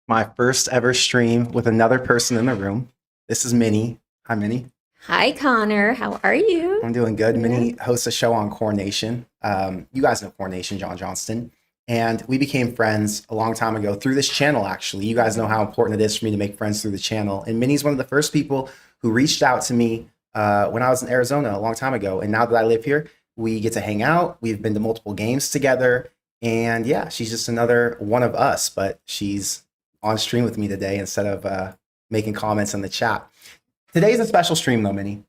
My first ever stream with another person in the room. This is Minnie. Hi, Minnie. Hi, Connor. How are you? I'm doing good. Yeah. Minnie hosts a show on Coronation. You guys know Coronation, John Johnston. And we became friends a long time ago through this channel, actually. You guys know how important it is for me to make friends through the channel. And Minnie's one of the first people who reached out to me when I was in Arizona a long time ago. And now that I live here, we get to hang out. We've been to multiple games together. And yeah, she's just another one of us, but she's on stream with me today instead of making comments in the chat. Today's a special stream though, Minnie,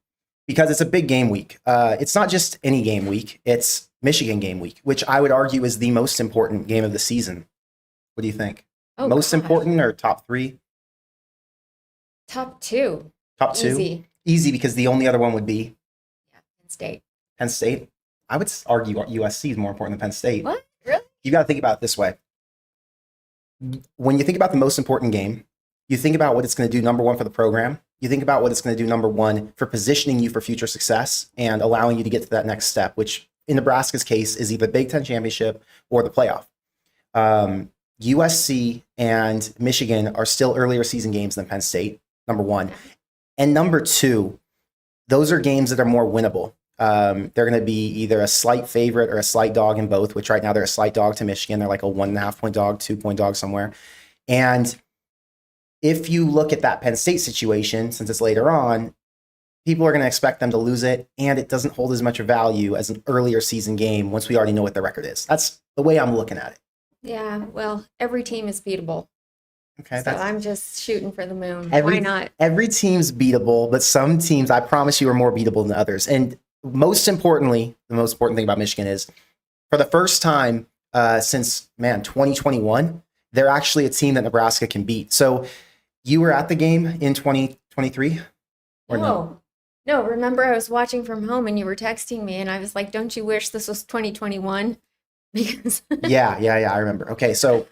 because it's a big game week. It's not just any game week, it's Michigan game week, which I would argue is the most important game of the season. What do you think? Oh Most gosh. important or top three? Top two. Top two? Easy. Easy because the only other one would be Yeah, Penn State. Penn State. I would argue USC is more important than Penn State. What? Really? You got to think about it this way. When you think about the most important game, you think about what it's going to do, number one, for the program. You think about what it's going to do, number one, for positioning you for future success and allowing you to get to that next step, which in Nebraska's case is either Big Ten championship or the playoff. USC and Michigan are still earlier season games than Penn State, number one. And number two, those are games that are more winnable. They're going to be either a slight favorite or a slight dog in both, which right now they're a slight dog to Michigan. They're like a 1.5 point dog, 2 point dog somewhere. And if you look at that Penn State situation, since it's later on, people are going to expect them to lose it, and it doesn't hold as much value as an earlier season game once we already know what the record is. That's the way I'm looking at it. Yeah, well, every team is beatable. Okay, So I'm just shooting for the moon. every Why not? every team's beatable, but some teams, I promise you, are more beatable than others. And most importantly, the most important thing about Michigan is, for the first time since 2021, they're actually a team that Nebraska can beat. So you were at the game in 2023, or no? No, remember I was watching from home and you were texting me and I was like, don't you wish this was 2021? Because Yeah, I remember. Okay, so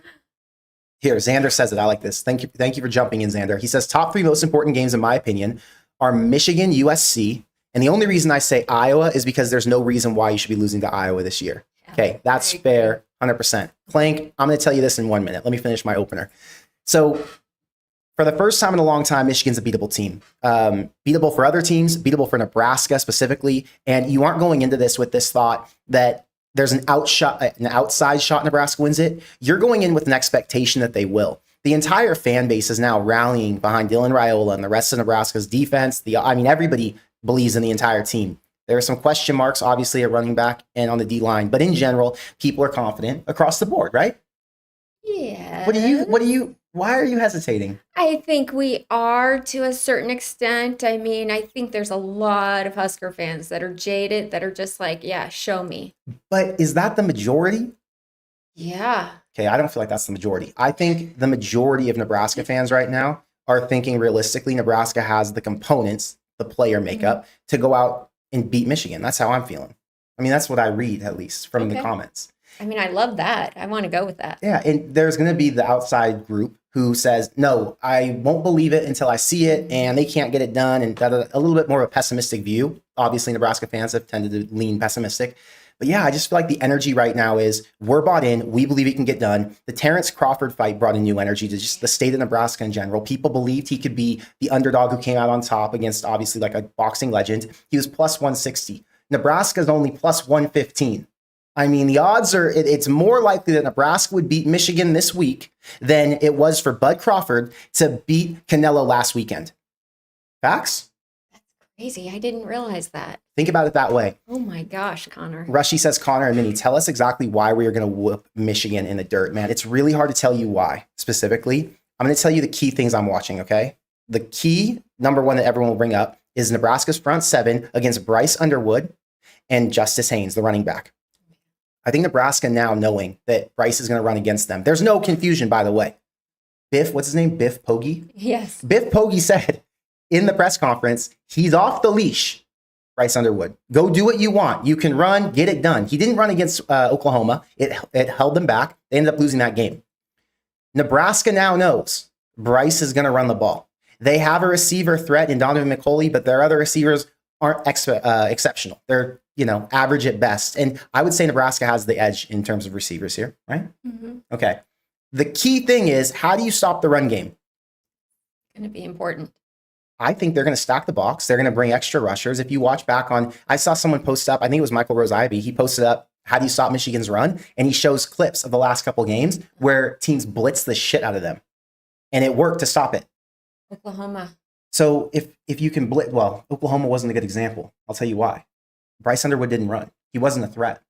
here, Xander says it. I like this. Thank you for jumping in, Xander. He says top three most important games, in my opinion, are Michigan, USC, and the only reason I say Iowa is because there's no reason why you should be losing to Iowa this year. Okay, that's I agree. fair, 100%. Clank, I'm going to tell you this in 1 minute. Let me finish my opener. So, for the first time in a long time, Michigan's a beatable team. Beatable for other teams, beatable for Nebraska specifically, and you aren't going into this with this thought that there's an outside shot Nebraska wins it. You're going in with an expectation that they will. The entire fan base is now rallying behind Dylan Raiola and the rest of Nebraska's defense. Everybody believes in the entire team. There are some question marks, obviously, at running back and on the D line, but in general, people are confident across the board, right? Yeah. Why are you hesitating? I think we are to a certain extent. I mean, I think there's a lot of Husker fans that are jaded, that are just like, yeah, show me. But is that the majority? Yeah. Okay, I don't feel like that's the majority. I think the majority of Nebraska fans right now are thinking realistically Nebraska has the components, the player makeup, to go out and beat Michigan. That's how I'm feeling. I mean, that's what I read, at least, from the Okay. comments. I mean, I love that. I want to go with that. Yeah, and there's going to be the outside group who says, no, I won't believe it until I see it, and they can't get it done, and a little bit more of a pessimistic view. Obviously, Nebraska fans have tended to lean pessimistic. But yeah, I just feel like the energy right now is we're bought in. We believe it can get done. The Terrence Crawford fight brought a new energy to just the state of Nebraska in general. People believed he could be the underdog who came out on top against obviously like a boxing legend. He was plus 160. Nebraska's only plus 115. I mean, the odds are it's more likely that Nebraska would beat Michigan this week than it was for Bud Crawford to beat Canelo last weekend. Facts? Crazy. I didn't realize that. Think about it that way. Oh my gosh, Connor. Rushy says, Connor and Minnie, tell us exactly why we are going to whoop Michigan in the dirt, man. It's really hard to tell you why specifically. I'm going to tell you the key things I'm watching, okay? The key, number one, that everyone will bring up is Nebraska's front seven against Bryce Underwood and Justice Haynes, the running back. I think Nebraska now knowing that Bryce is going to run against them. There's no confusion, by the way. What's his name? Biff Poggi? Yes. Biff Poggi said in the press conference, he's off the leash, Bryce Underwood. Go do what you want. You can run, get it done. He didn't run against Oklahoma. It held them back. They ended up losing that game. Nebraska now knows Bryce is going to run the ball. They have a receiver threat in Donovan McCulley, but their other receivers aren't exceptional. They're, average at best. And I would say Nebraska has the edge in terms of receivers here, right? Mm-hmm. Okay. The key thing is, how do you stop the run game? Going to be important. I think they're going to stack the box. They're going to bring extra rushers. If you watch back on, I saw someone post up, I think it was Michael Rose-Ivy. He posted up, how do you stop Michigan's run? And he shows clips of the last couple games where teams blitz the shit out of them. And it worked to stop it. Oklahoma. So if you can blitz, well, Oklahoma wasn't a good example. I'll tell you why. Bryce Underwood didn't run. He wasn't a threat.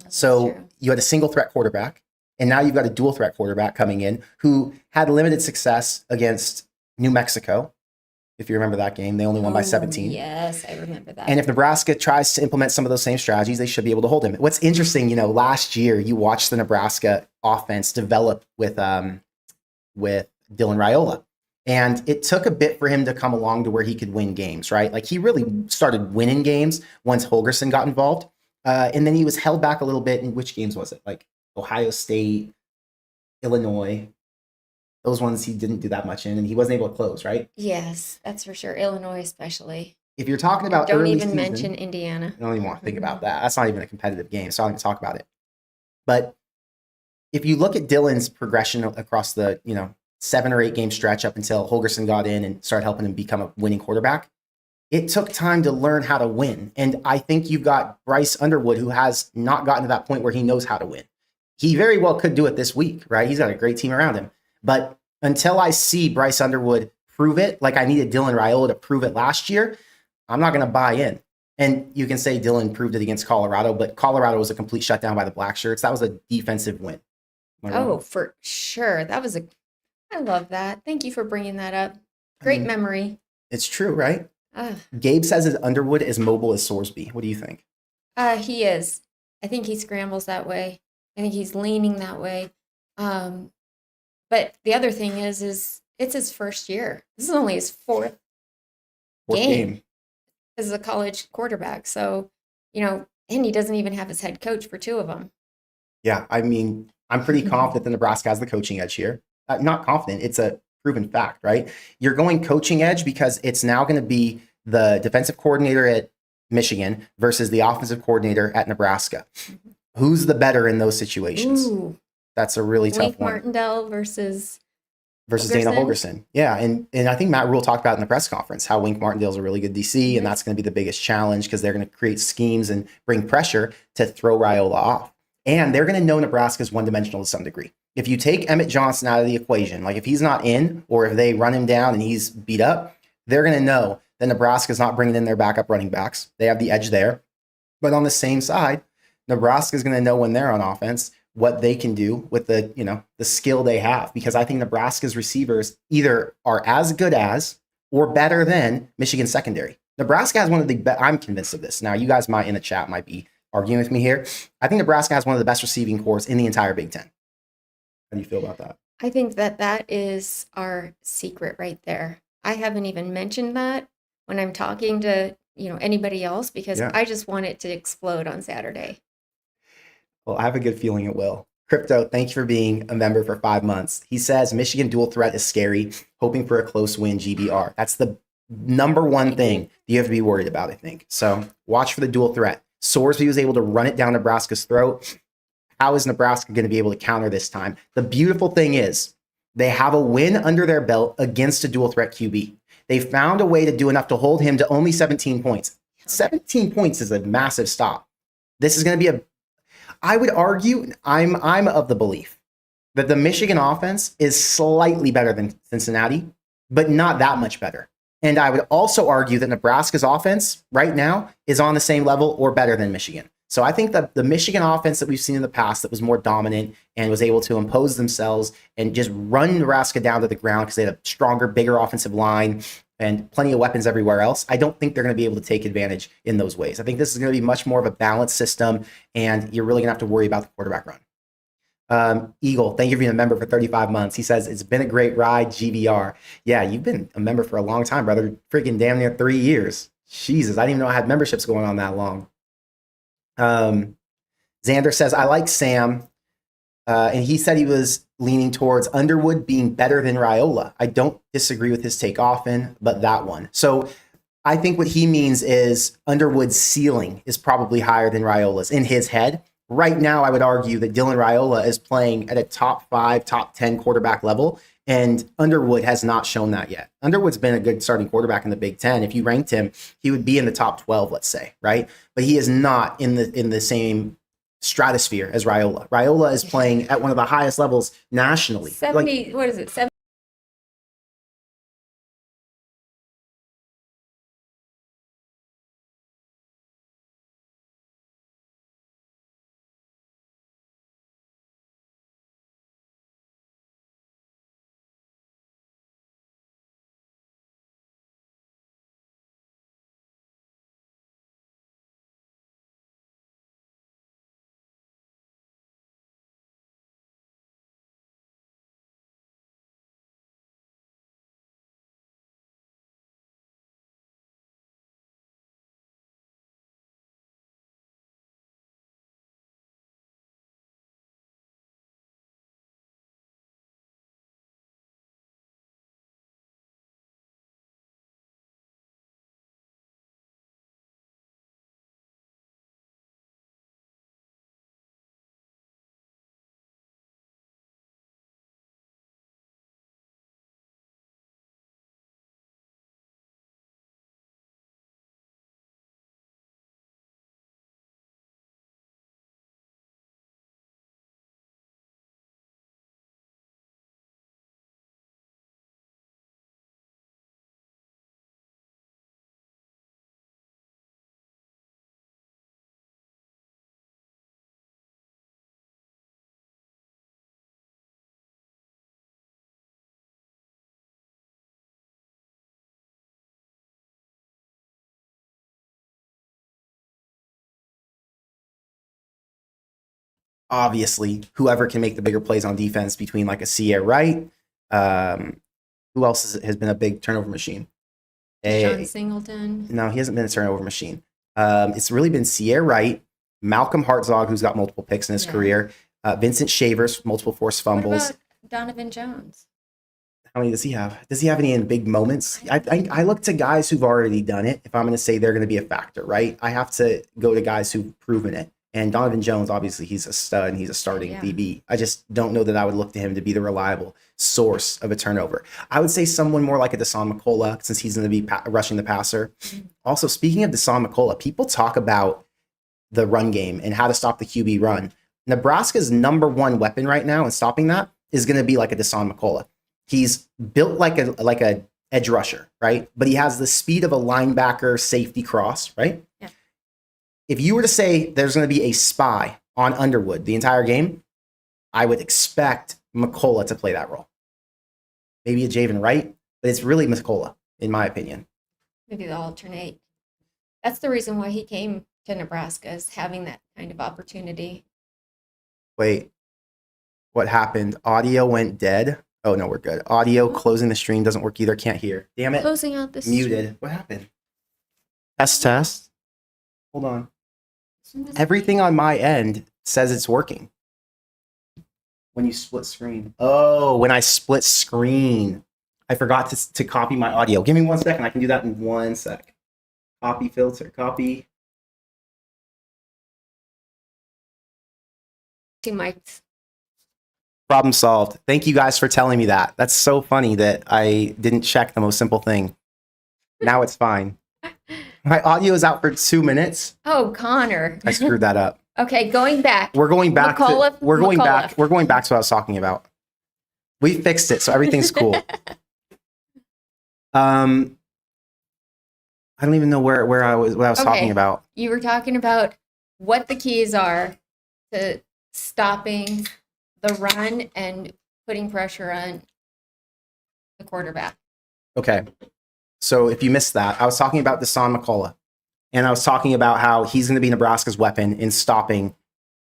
So true. you had a single threat quarterback, and now you've got a dual threat quarterback coming in who had limited success against New Mexico. If you remember that game, they only won by 17. Yes, I remember that. And if Nebraska tries to implement some of those same strategies, they should be able to hold him. What's interesting, last year you watched the Nebraska offense develop with Dylan Raiola. And it took a bit for him to come along to where he could win games, right? Like he really started winning games once Holgorsen got involved. And then he was held back a little bit. In which games was it? Like Ohio State, Illinois. Those ones he didn't do that much in, and he wasn't able to close, right? Yes, that's for sure. Illinois especially. If you're talking about Don't early even season, mention Indiana. I don't even want to think about that. That's not even a competitive game, so I don't even talk about it. But if you look at Dylan's progression across the 7 or 8 game stretch up until Holgorsen got in and started helping him become a winning quarterback, it took time to learn how to win. And I think you've got Bryce Underwood, who has not gotten to that point where he knows how to win. He very well could do it this week, right? He's got a great team around him. But until I see Bryce Underwood prove it, like I needed Dylan Raiola to prove it last year, I'm not going to buy in. And you can say Dylan proved it against Colorado, but Colorado was a complete shutdown by the Black Shirts. That was a defensive win. Oh, for sure. I love that. Thank you for bringing that up. Great memory. It's true, right? Gabe says his Underwood is mobile as Sorsby. What do you think? He is. I think he scrambles that way. I think he's leaning that way. But the other thing is it's his first year. This is only his fourth game as a college quarterback. So, and he doesn't even have his head coach for 2 of them. Yeah, I mean, I'm pretty confident that Nebraska has the coaching edge here. Not confident, it's a proven fact, right? You're going coaching edge because it's now going to be the defensive coordinator at Michigan versus the offensive coordinator at Nebraska. Who's the better in those situations? Ooh. That's a really tough Wink one. Martindale versus Dana Holgorsen. Yeah, and I think Matt Rule talked about in the press conference how Wink Martindale's a really good DC, and that's going to be the biggest challenge because they're going to create schemes and bring pressure to throw Raiola off. And they're going to know Nebraska's one-dimensional to some degree. If you take Emmett Johnson out of the equation, like if he's not in or if they run him down and he's beat up, they're going to know that Nebraska's not bringing in their backup running backs. They have the edge there. But on the same side, Nebraska's going to know when they're on offense what they can do with the skill they have, because I think Nebraska's receivers either are as good as or better than Michigan's secondary. Nebraska has one of the best. I'm convinced of this. Now, you guys in the chat might be arguing with me here. I think Nebraska has one of the best receiving corps in the entire Big Ten. How do you feel about that? I think that is our secret right there. I haven't even mentioned that when I'm talking to anybody else because I just want it to explode on Saturday. Well, I have a good feeling it will. Crypto, thank you for being a member for 5 months. He says Michigan dual threat is scary, hoping for a close win, GBR. That's the number one thing you have to be worried about, I think. So watch for the dual threat. Sorsby was able to run it down Nebraska's throat. How is Nebraska going to be able to counter this time? The beautiful thing is they have a win under their belt against a dual threat QB. They found a way to do enough to hold him to only 17 points. 17 points is a massive stop. This is going to be I would argue, I'm of the belief that the Michigan offense is slightly better than Cincinnati, but not that much better. And I would also argue that Nebraska's offense right now is on the same level or better than Michigan. So I think that the Michigan offense that we've seen in the past that was more dominant and was able to impose themselves and just run Nebraska down to the ground because they had a stronger, bigger offensive line and plenty of weapons everywhere else, I don't think they're going to be able to take advantage in those ways. I think this is going to be much more of a balanced system, and you're really going to have to worry about the quarterback run. Eagle, thank you for being a member for 35 months. He says, it's been a great ride, GBR. Yeah, you've been a member for a long time, brother. Freaking damn near 3 years. Jesus, I didn't even know I had memberships going on that long. Xander says, I like Sam. And he said he was leaning towards Underwood being better than Raiola. I don't disagree with his take often, but that one. So I think what he means is Underwood's ceiling is probably higher than Raiola's in his head. right now, I would argue that Dylan Raiola is playing at a top 5, top 10 quarterback level, and Underwood has not shown that yet. Underwood's been a good starting quarterback in the Big Ten. If you ranked him, he would be in the top 12, let's say, right? But he is not in the same stratosphere as Raiola. Raiola is playing at one of the highest levels nationally. 70, what is it? 70. Obviously, whoever can make the bigger plays on defense between like a Cia Wright. Who else has been a big turnover machine? Sean Singleton. No, he hasn't been a turnover machine. It's really been Cia Wright, Malcolm Hartzog, who's got multiple picks in his career, Vincent Shavers, multiple forced fumbles. What about Donovan Jones? How many does he have? Does he have any in big moments? I look to guys who've already done it. If I'm going to say they're going to be a factor, right? I have to go to guys who've proven it. And Donovan Jones, obviously, he's a stud and he's a starting DB. I just don't know that I would look to him to be the reliable source of a turnover. I would say someone more like a Deshaun McCullough, since he's going to be rushing the passer. Also, speaking of Deshaun McCullough, people talk about the run game and how to stop the QB run. Nebraska's number one weapon right now in stopping that is going to be like a Deshaun McCullough. He's built like a edge rusher, right? But he has the speed of a linebacker safety cross, right? Yeah. If you were to say there's going to be a spy on Underwood the entire game, I would expect McCullough to play that role. Maybe a Javen Wright, but it's really McCullough, in my opinion. Maybe the alternate. That's the reason why he came to Nebraska, is having that kind of opportunity. Wait, what happened? Audio went dead. Oh, no, we're good. Audio closing the stream doesn't work either. Can't hear. Damn it. Closing out this. Muted. What happened? Test. Hold on. Everything on my end says it's working. When you split screen. Oh, when I split screen. I forgot to copy my audio. Give me 1 second. I can do that in 1 sec. Copy filter. Copy. 2 mics. Problem solved. Thank you guys for telling me that. That's so funny that I didn't check the most simple thing. Now it's fine. My audio is out for 2 minutes. Oh, Connor. I screwed that up. Okay, going back. We're going back. We're going back to what I was talking about. We fixed it, so everything's cool. I don't even know what I was talking about. You were talking about what the keys are to stopping the run and putting pressure on the quarterback. Okay. So if you missed that, I was talking about Deshaun McCullough, and I was talking about how he's going to be Nebraska's weapon in stopping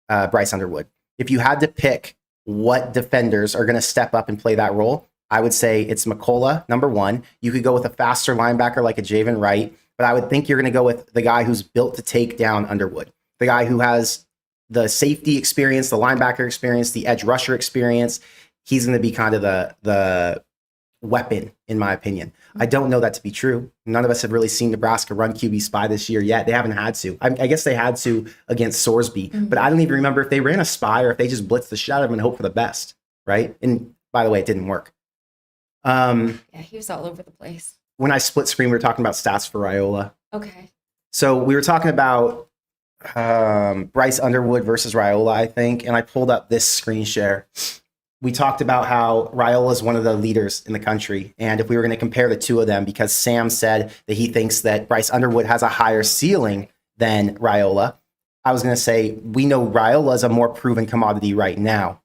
Bryce Underwood. If you had to pick what defenders are going to step up and play that role, I would say it's McCullough, number one. You could go with a faster linebacker like a Javen Wright, but I would think you're going to go with the guy who's built to take down Underwood, the guy who has the safety experience, the linebacker experience, the edge rusher experience. He's going to be kind of the weapon, in my opinion. I don't know that to be true. None of us have really seen Nebraska run QB spy this year yet. They haven't had to. I guess they had to against Sorsby, but I don't even remember if they ran a spy or if they just blitzed the shit out of him and hope for the best, right? And by the way, it didn't work. Yeah, he was all over the place. When I split screen, we were talking about stats for Raiola. Okay. So we were talking about Bryce Underwood versus Raiola, I think, and I pulled up this screen share. We talked about how Raiola is one of the leaders in the country, and if we were going to compare the two of them, because Sam said that he thinks that Bryce Underwood has a higher ceiling than Raiola, I was going to say we know Raiola is a more proven commodity right now.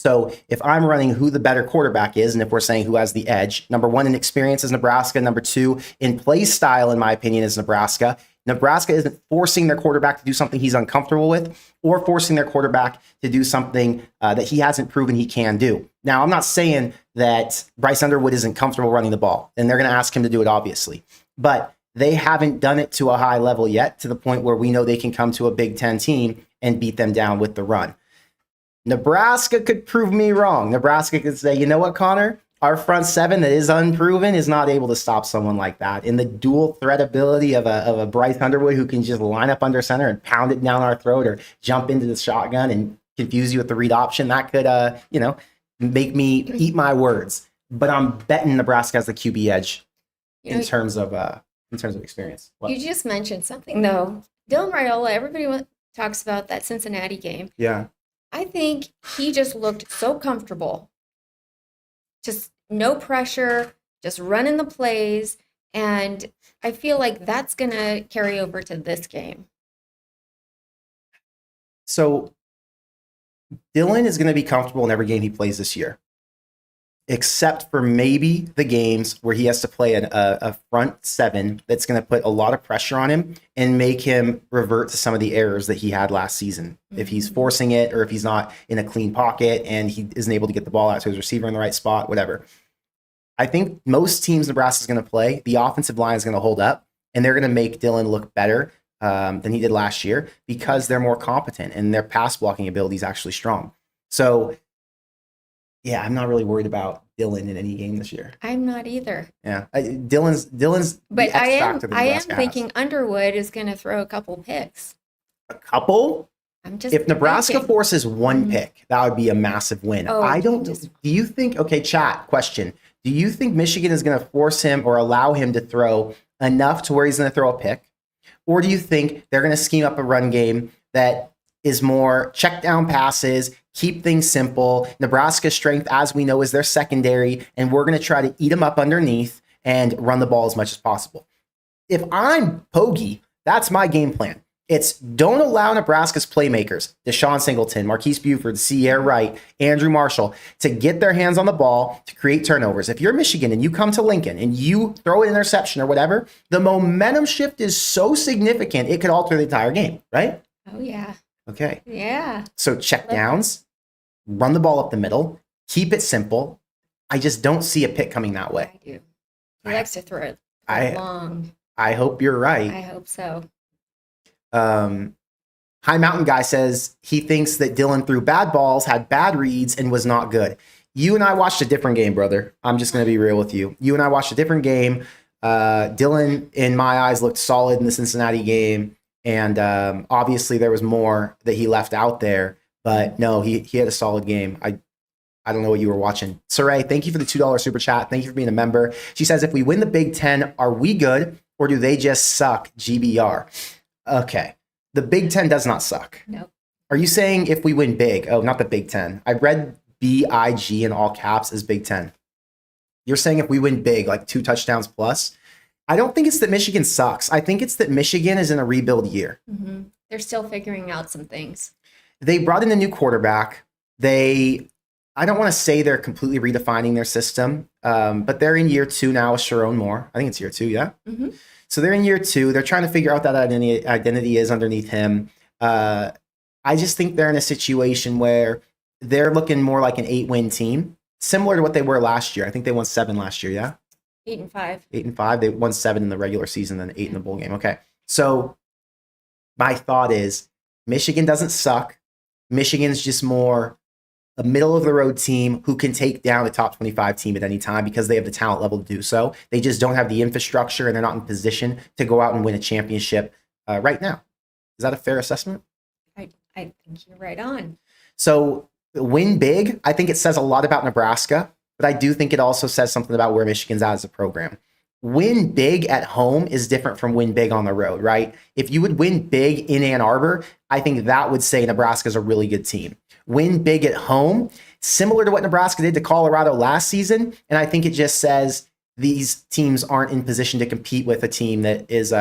So if I'm running who the better quarterback is, and if we're saying who has the edge, number one in experience is Nebraska. Number two in play style, in my opinion, is Nebraska. Nebraska isn't forcing their quarterback to do something he's uncomfortable with or forcing their quarterback to do something that he hasn't proven he can do. Now, I'm not saying that Bryce Underwood isn't comfortable running the ball, and they're going to ask him to do it, obviously. But they haven't done it to a high level yet, to the point where we know they can come to a Big Ten team and beat them down with the run. Nebraska could prove me wrong. Nebraska could say, you know what, Connor? Our front seven that is unproven is not able to stop someone like that. And the dual threat ability of a Bryce Underwood who can just line up under center and pound it down our throat or jump into the shotgun and confuse you with the read option, that could, make me eat my words. But I'm betting Nebraska has the QB edge in terms of experience. What? You just mentioned something, though. Dylan Raiola, everybody talks about that Cincinnati game. Yeah. I think he just looked so comfortable. Just no pressure, just running the plays. And I feel like that's going to carry over to this game. So Dylan is going to be comfortable in every game he plays this year, except for maybe the games where he has to play a front seven that's going to put a lot of pressure on him and make him revert to some of the errors that he had last season. Mm-hmm. If he's forcing it or if he's not in a clean pocket and he isn't able to get the ball out to his receiver in the right spot, whatever. I think most teams Nebraska is going to play, the offensive line is going to hold up, and they're going to make Dylan look better than he did last year because they're more competent and their pass blocking ability is actually strong. So, yeah, I'm not really worried about Dylan in any game this year. I'm not either. Yeah, Dylan's. But I am thinking Underwood is going to throw a couple picks. A couple? If Nebraska thinking. Forces one pick, that would be a massive win. Oh, I don't. Do you think? Okay, chat question. Do you think Michigan is going to force him or allow him to throw enough to where he's going to throw a pick, or do you think they're going to scheme up a run game that is more check down passes? Keep things simple. Nebraska's strength, as we know, is their secondary, and we're going to try to eat them up underneath and run the ball as much as possible. If I'm Poggi, that's my game plan. It's don't allow Nebraska's playmakers, Deshaun Singleton, Marquise Buford, Sierra Wright, Andrew Marshall, to get their hands on the ball to create turnovers. If you're Michigan and you come to Lincoln and you throw an interception or whatever, the momentum shift is so significant, it could alter the entire game, right? Oh, yeah. Okay. Yeah. So check downs. Run the ball up the middle, keep it simple. I just don't see a pick coming that way. I do. He likes to throw it long. I hope you're right. I hope so. High Mountain Guy says he thinks that Dylan threw bad balls, had bad reads, and was not good. You and I watched a different game, brother. I'm just going to be real with you. You and I watched a different game. Dylan, in my eyes, looked solid in the Cincinnati game. And obviously there was more that he left out there. But no, he had a solid game. I don't know what you were watching. Saray, thank you for the $2 super chat. Thank you for being a member. She says, if we win the Big Ten, are we good or do they just suck? GBR. Okay. The Big Ten does not suck. Nope. Are you saying if we win big? Oh, not the Big Ten. I read BIG in all caps as Big Ten. You're saying if we win big, like 2 touchdowns plus? I don't think it's that Michigan sucks. I think it's that Michigan is in a rebuild year. Mm-hmm. They're still figuring out some things. They brought in a new quarterback. I don't want to say they're completely redefining their system, but they're in year 2 now with Sharon Moore. I think it's year 2, yeah? Mm-hmm. So they're in year 2. They're trying to figure out that identity is underneath him. I just think they're in a situation where they're looking more like an 8-win team, similar to what they were last year. I think they won 7 last year, yeah? 8-5. 8-5. They won 7 in the regular season, then 8 in the bowl game. Okay. So my thought is Michigan doesn't suck. Michigan's just more a middle of the road team who can take down a top 25 team at any time because they have the talent level to do so. They just don't have the infrastructure and they're not in position to go out and win a championship right now. Is that a fair assessment? I think you're right on. So win big, I think it says a lot about Nebraska, but I do think it also says something about where Michigan's at as a program. Win big at home is different from win big on the road, right? If you would win big in Ann Arbor, I think that would say Nebraska's a really good team. Win big at home, similar to what Nebraska did to Colorado last season, and I think it just says these teams aren't in position to compete with a team that is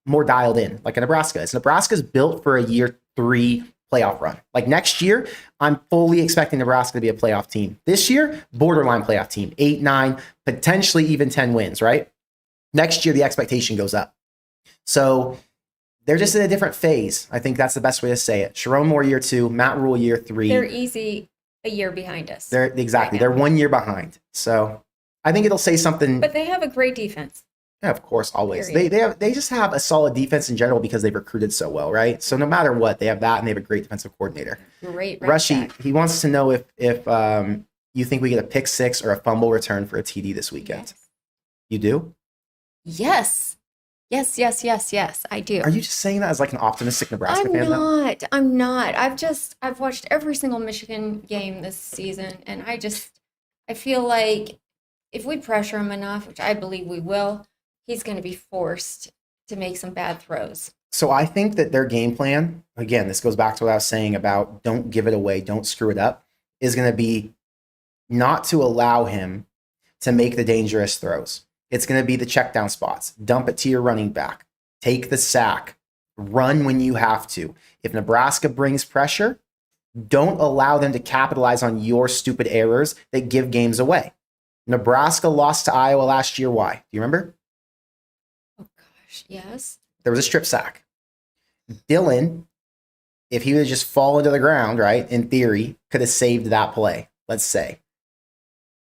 more dialed in, like a Nebraska is. Nebraska's built for a year 3 playoff run. Like next year, I'm fully expecting Nebraska to be a playoff team. This year, borderline playoff team, 8, 9, potentially even 10 wins, right? Next year, the expectation goes up. So they're just in a different phase. I think that's the best way to say it. Sharon Moore year 2, Matt Rule year 3. They're easy a year behind us. Exactly. They're 1 year behind. So I think it'll say something. But they have a great defense. Yeah, of course, always. They just have a solid defense in general because they've recruited so well, right? So no matter what, they have that, and they have a great defensive coordinator. Great. Rushy, he wants to know if you think we get a pick 6 or a fumble return for a TD this weekend. Yes. You do? Yes. Yes, I do. Are you just saying that as like an optimistic Nebraska fan? I'm not. I've watched every single Michigan game this season, and I feel like if we pressure him enough, which I believe we will, he's going to be forced to make some bad throws. So I think that their game plan, again, this goes back to what I was saying about don't give it away, don't screw it up, is going to be not to allow him to make the dangerous throws. It's going to be the check down spots. Dump it to your running back. Take the sack. Run when you have to. If Nebraska brings pressure, don't allow them to capitalize on your stupid errors that give games away. Nebraska lost to Iowa last year. Why? Do you remember? Oh, gosh, yes. There was a strip sack. Dylan, if he would have just fallen to the ground, right, in theory, could have saved that play, let's say.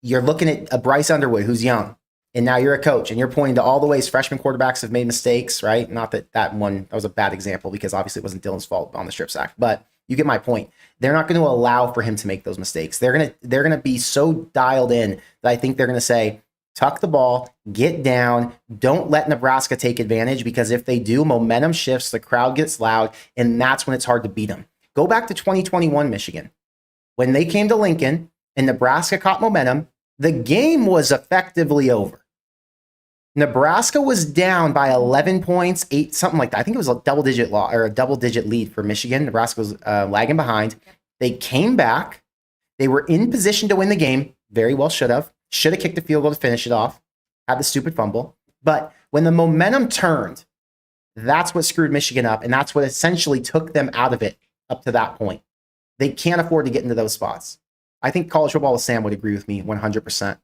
You're looking at a Bryce Underwood who's young, and now you're a coach, and you're pointing to all the ways freshman quarterbacks have made mistakes, right? Not that was a bad example because obviously it wasn't Dylan's fault on the strip sack, but you get my point. They're not going to allow for him to make those mistakes. They're going to be so dialed in that I think they're going to say, tuck the ball, get down, don't let Nebraska take advantage, because if they do, momentum shifts, the crowd gets loud, and that's when it's hard to beat them. Go back to 2021 Michigan. When they came to Lincoln and Nebraska caught momentum, the game was effectively over. Nebraska was down by 11 points, 8, something like that. I think it was a double-digit lead for Michigan. Nebraska was lagging behind. They came back. They were in position to win the game. Very well should have. Should have kicked the field goal to finish it off. Had the stupid fumble. But when the momentum turned, that's what screwed Michigan up, and that's what essentially took them out of it up to that point. They can't afford to get into those spots. I think College Football with Sam would agree with me 100%.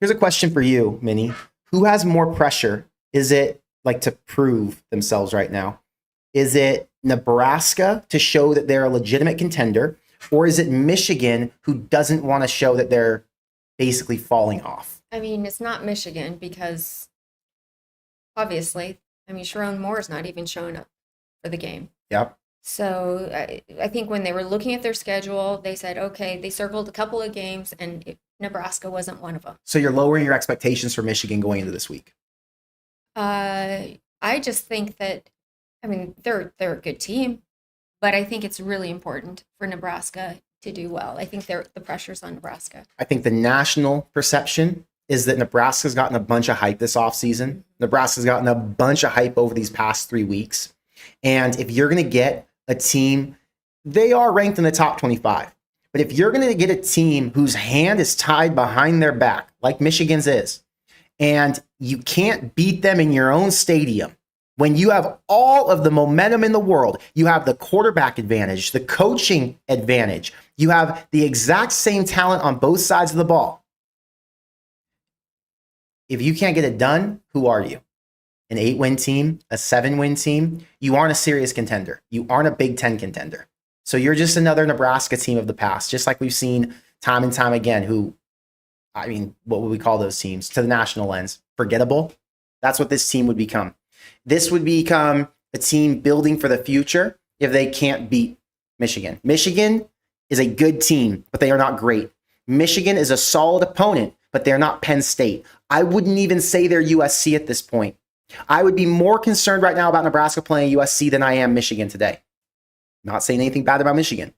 Here's a question for you, Minnie. Who has more pressure? Is it like to prove themselves right now? Is it Nebraska to show that they're a legitimate contender? Or is it Michigan who doesn't want to show that they're basically falling off? I mean, it's not Michigan because obviously, Sharon Moore's not even showing up for the game. Yep. So I think when they were looking at their schedule, they said, okay, they circled a couple of games, and Nebraska wasn't one of them. So you're lowering your expectations for Michigan going into this week? I just think that, they're a good team, but I think it's really important for Nebraska to do well. I think the pressure's on Nebraska. I think the national perception is that Nebraska's gotten a bunch of hype this offseason. Nebraska's gotten a bunch of hype over these past 3 weeks. And if you're going to get a team, they are ranked in the top 25. But if you're going to get a team whose hand is tied behind their back, like Michigan's is, and you can't beat them in your own stadium, when you have all of the momentum in the world, you have the quarterback advantage, the coaching advantage, you have the exact same talent on both sides of the ball. If you can't get it done, who are you? An 8-win team, a 7-win team? You aren't a serious contender. You aren't a Big Ten contender. So you're just another Nebraska team of the past, just like we've seen time and time again, what would we call those teams? To the national lens, forgettable. That's what this team would become. This would become a team building for the future if they can't beat Michigan. Michigan is a good team, but they are not great. Michigan is a solid opponent, but they're not Penn State. I wouldn't even say they're USC at this point. I would be more concerned right now about Nebraska playing USC than I am Michigan today. Not saying anything bad about Michigan.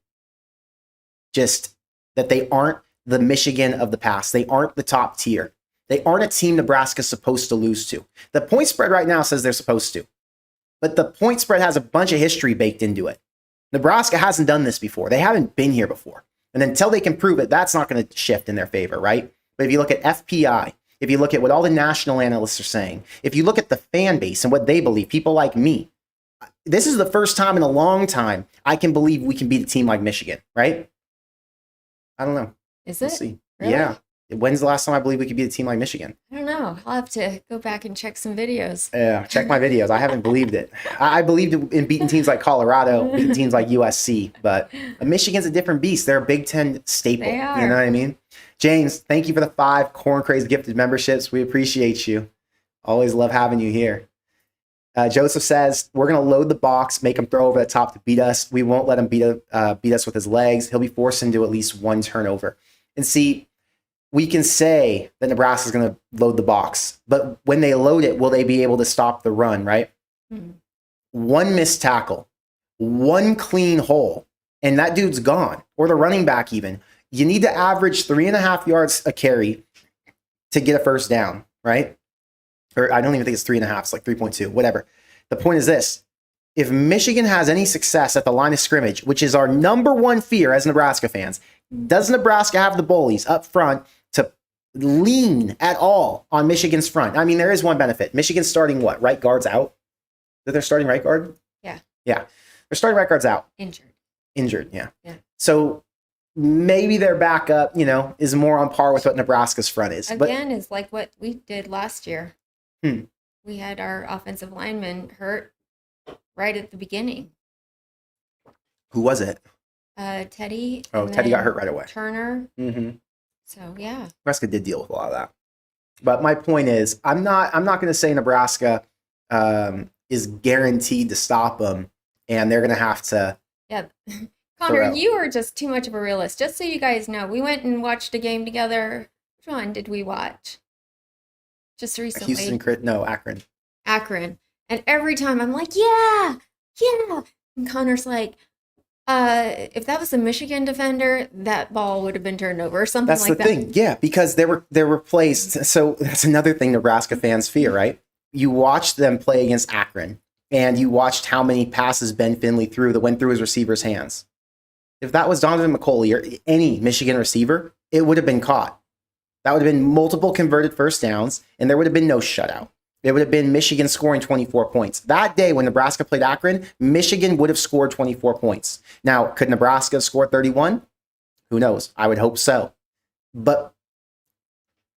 Just that they aren't the Michigan of the past. They aren't the top tier. They aren't a team Nebraska's supposed to lose to. The point spread right now says they're supposed to. But the point spread has a bunch of history baked into it. Nebraska hasn't done this before. They haven't been here before. And until they can prove it, that's not going to shift in their favor, right? But if you look at FPI, if you look at what all the national analysts are saying, if you look at the fan base and what they believe, people like me, this is the first time in a long time I can believe we can beat a team like Michigan, right? I don't know. Is We'll it? see. Really? Yeah. When's the last time I believe we could beat a team like Michigan? I don't know. I'll have to go back and check some videos. Check my videos. I haven't believed it. I believed in beating teams like Colorado, beating teams like USC, but Michigan's a different beast. They're a Big Ten staple. They are. You know what I mean? James, thank you for the 5 Corn Craze gifted memberships. We appreciate you. Always love having you here. Joseph says, we're going to load the box, make him throw over the top to beat us. We won't let him beat us with his legs. He'll be forced into at least one turnover. And see, we can say that Nebraska's going to load the box, but when they load it, will they be able to stop the run, right? Mhm. One missed tackle, one clean hole, and that dude's gone, or the running back even. You need to average 3.5 yards a carry to get a first down, right? Or I don't even think it's 3.5, it's like 3.2, whatever. The point is this. If Michigan has any success at the line of scrimmage, which is our number one fear as Nebraska fans, does Nebraska have the bullies up front to lean at all on Michigan's front? I mean, there is one benefit. Michigan's starting what? Right guard's out? That they're starting right guard? Yeah. Yeah. They're starting right guards out. Injured. Yeah. Yeah. So maybe their backup, is more on par with what Nebraska's front is. Again, is like what we did last year. Hmm. We had our offensive lineman hurt right at the beginning. Who was it? Teddy. Oh, and Teddy got then hurt right away. Turner. Mm-hmm. So yeah. Nebraska did deal with a lot of that. But my point is, I'm not going to say Nebraska is guaranteed to stop them, and they're going to have to. Yeah. Connor, you are just too much of a realist. Just so you guys know, we went and watched a game together. Which one did we watch? Just recently. Akron. Akron. And every time I'm like, yeah. And Connor's like, if that was a Michigan defender, that ball would have been turned over or something That's like the that. thing. Yeah, because they were plays. So that's another thing Nebraska fans fear, right? You watched them play against Akron, and you watched how many passes Ben Finley threw that went through his receiver's hands. If that was Donovan McCulley or any Michigan receiver, it would have been caught. That would have been multiple converted first downs, and there would have been no shutout. It would have been Michigan scoring 24 points. That day when Nebraska played Akron, Michigan would have scored 24 points. Now, could Nebraska score 31? Who knows? I would hope so. But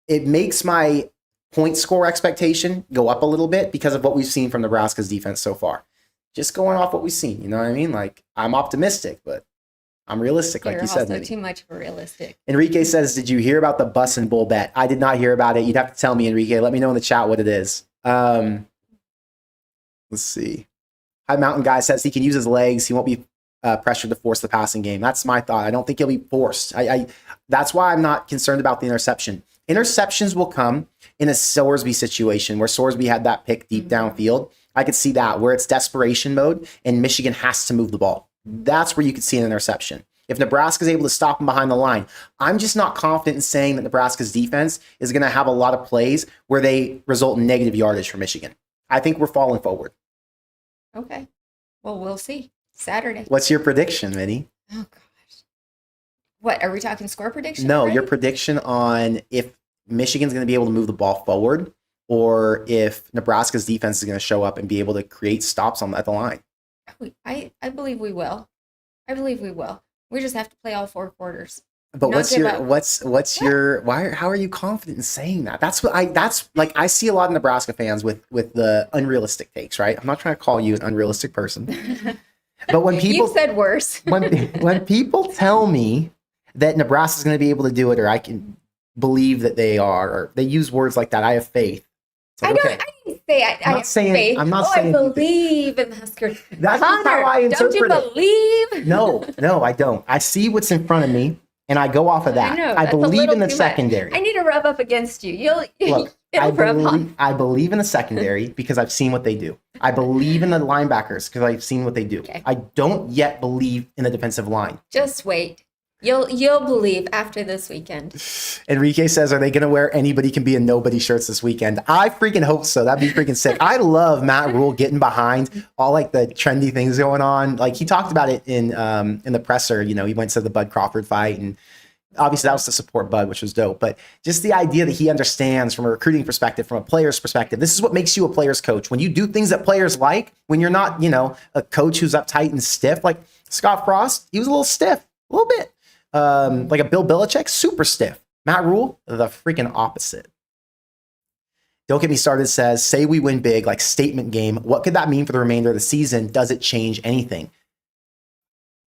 it makes my point score expectation go up a little bit because of what we've seen from Nebraska's defense so far. Just going off what we've seen, you know what I mean? Like, I'm optimistic, but I'm realistic, like You're you said. also Maybe. too much of a realistic. Enrique says, did you hear about the bus and bull bet? I did not hear about it. You'd have to tell me, Enrique. Let me know in the chat what it is. Let's see. High Mountain Guy says he can use his legs. He won't be pressured to force the passing game. That's my thought. I don't think he'll be forced. That's why I'm not concerned about the interception. Interceptions will come in a Sorsby situation where Sorsby had that pick deep downfield. I could see that where it's desperation mode and Michigan has to move the ball. That's where you could see an interception. If Nebraska is able to stop them behind the line, I'm just not confident in saying that Nebraska's defense is going to have a lot of plays where they result in negative yardage for Michigan. I think we're falling forward. Okay. Well, we'll see. Saturday. What's your prediction, Minnie? Oh, gosh. What, are we talking score prediction? No, right? your prediction on if Michigan's going to be able to move the ball forward or if Nebraska's defense is going to show up and be able to create stops at the line. I believe we will. I believe we will. We just have to play all 4 quarters. But Not give up. what's your how are you confident in saying that? That's I see a lot of Nebraska fans with the unrealistic takes, right? I'm not trying to call you an unrealistic person. But when people You said worse. when people tell me that Nebraska's going to be able to do it, or I can believe that they are, or they use words like that, I have faith. It's like, I didn't say I'm I not have saying- faith. I'm not oh, saying- I believe in the Husker. That's just Connor, how I don't you interpret it. believe? No, I don't. I see what's in front of me, and I go off of that. I know. I That's a believe little in the too secondary. much. I need to rub up against you. Look, It'll rub off. I believe in the secondary because I've seen what they do. I believe in the linebackers because I've seen what they do. Okay. I don't yet believe in the defensive line. Just wait. You'll believe after this weekend. Enrique says, are they going to wear anybody can be a nobody shirts this weekend? I freaking hope so. That'd be freaking sick. I love Matt Rule getting behind all like the trendy things going on. Like he talked about it in the presser. You know, he went to the Bud Crawford fight, and obviously that was to support Bud, which was dope. But just the idea that he understands from a recruiting perspective, from a player's perspective, this is what makes you a player's coach. When you do things that players like, when you're not, you know, a coach who's uptight and stiff, like Scott Frost, he was a little stiff, a little bit. Like a Bill Belichick, super stiff. Matt Rule, the freaking opposite. Don't get me started says, say we win big, like statement game. What could that mean for the remainder of the season? Does it change anything?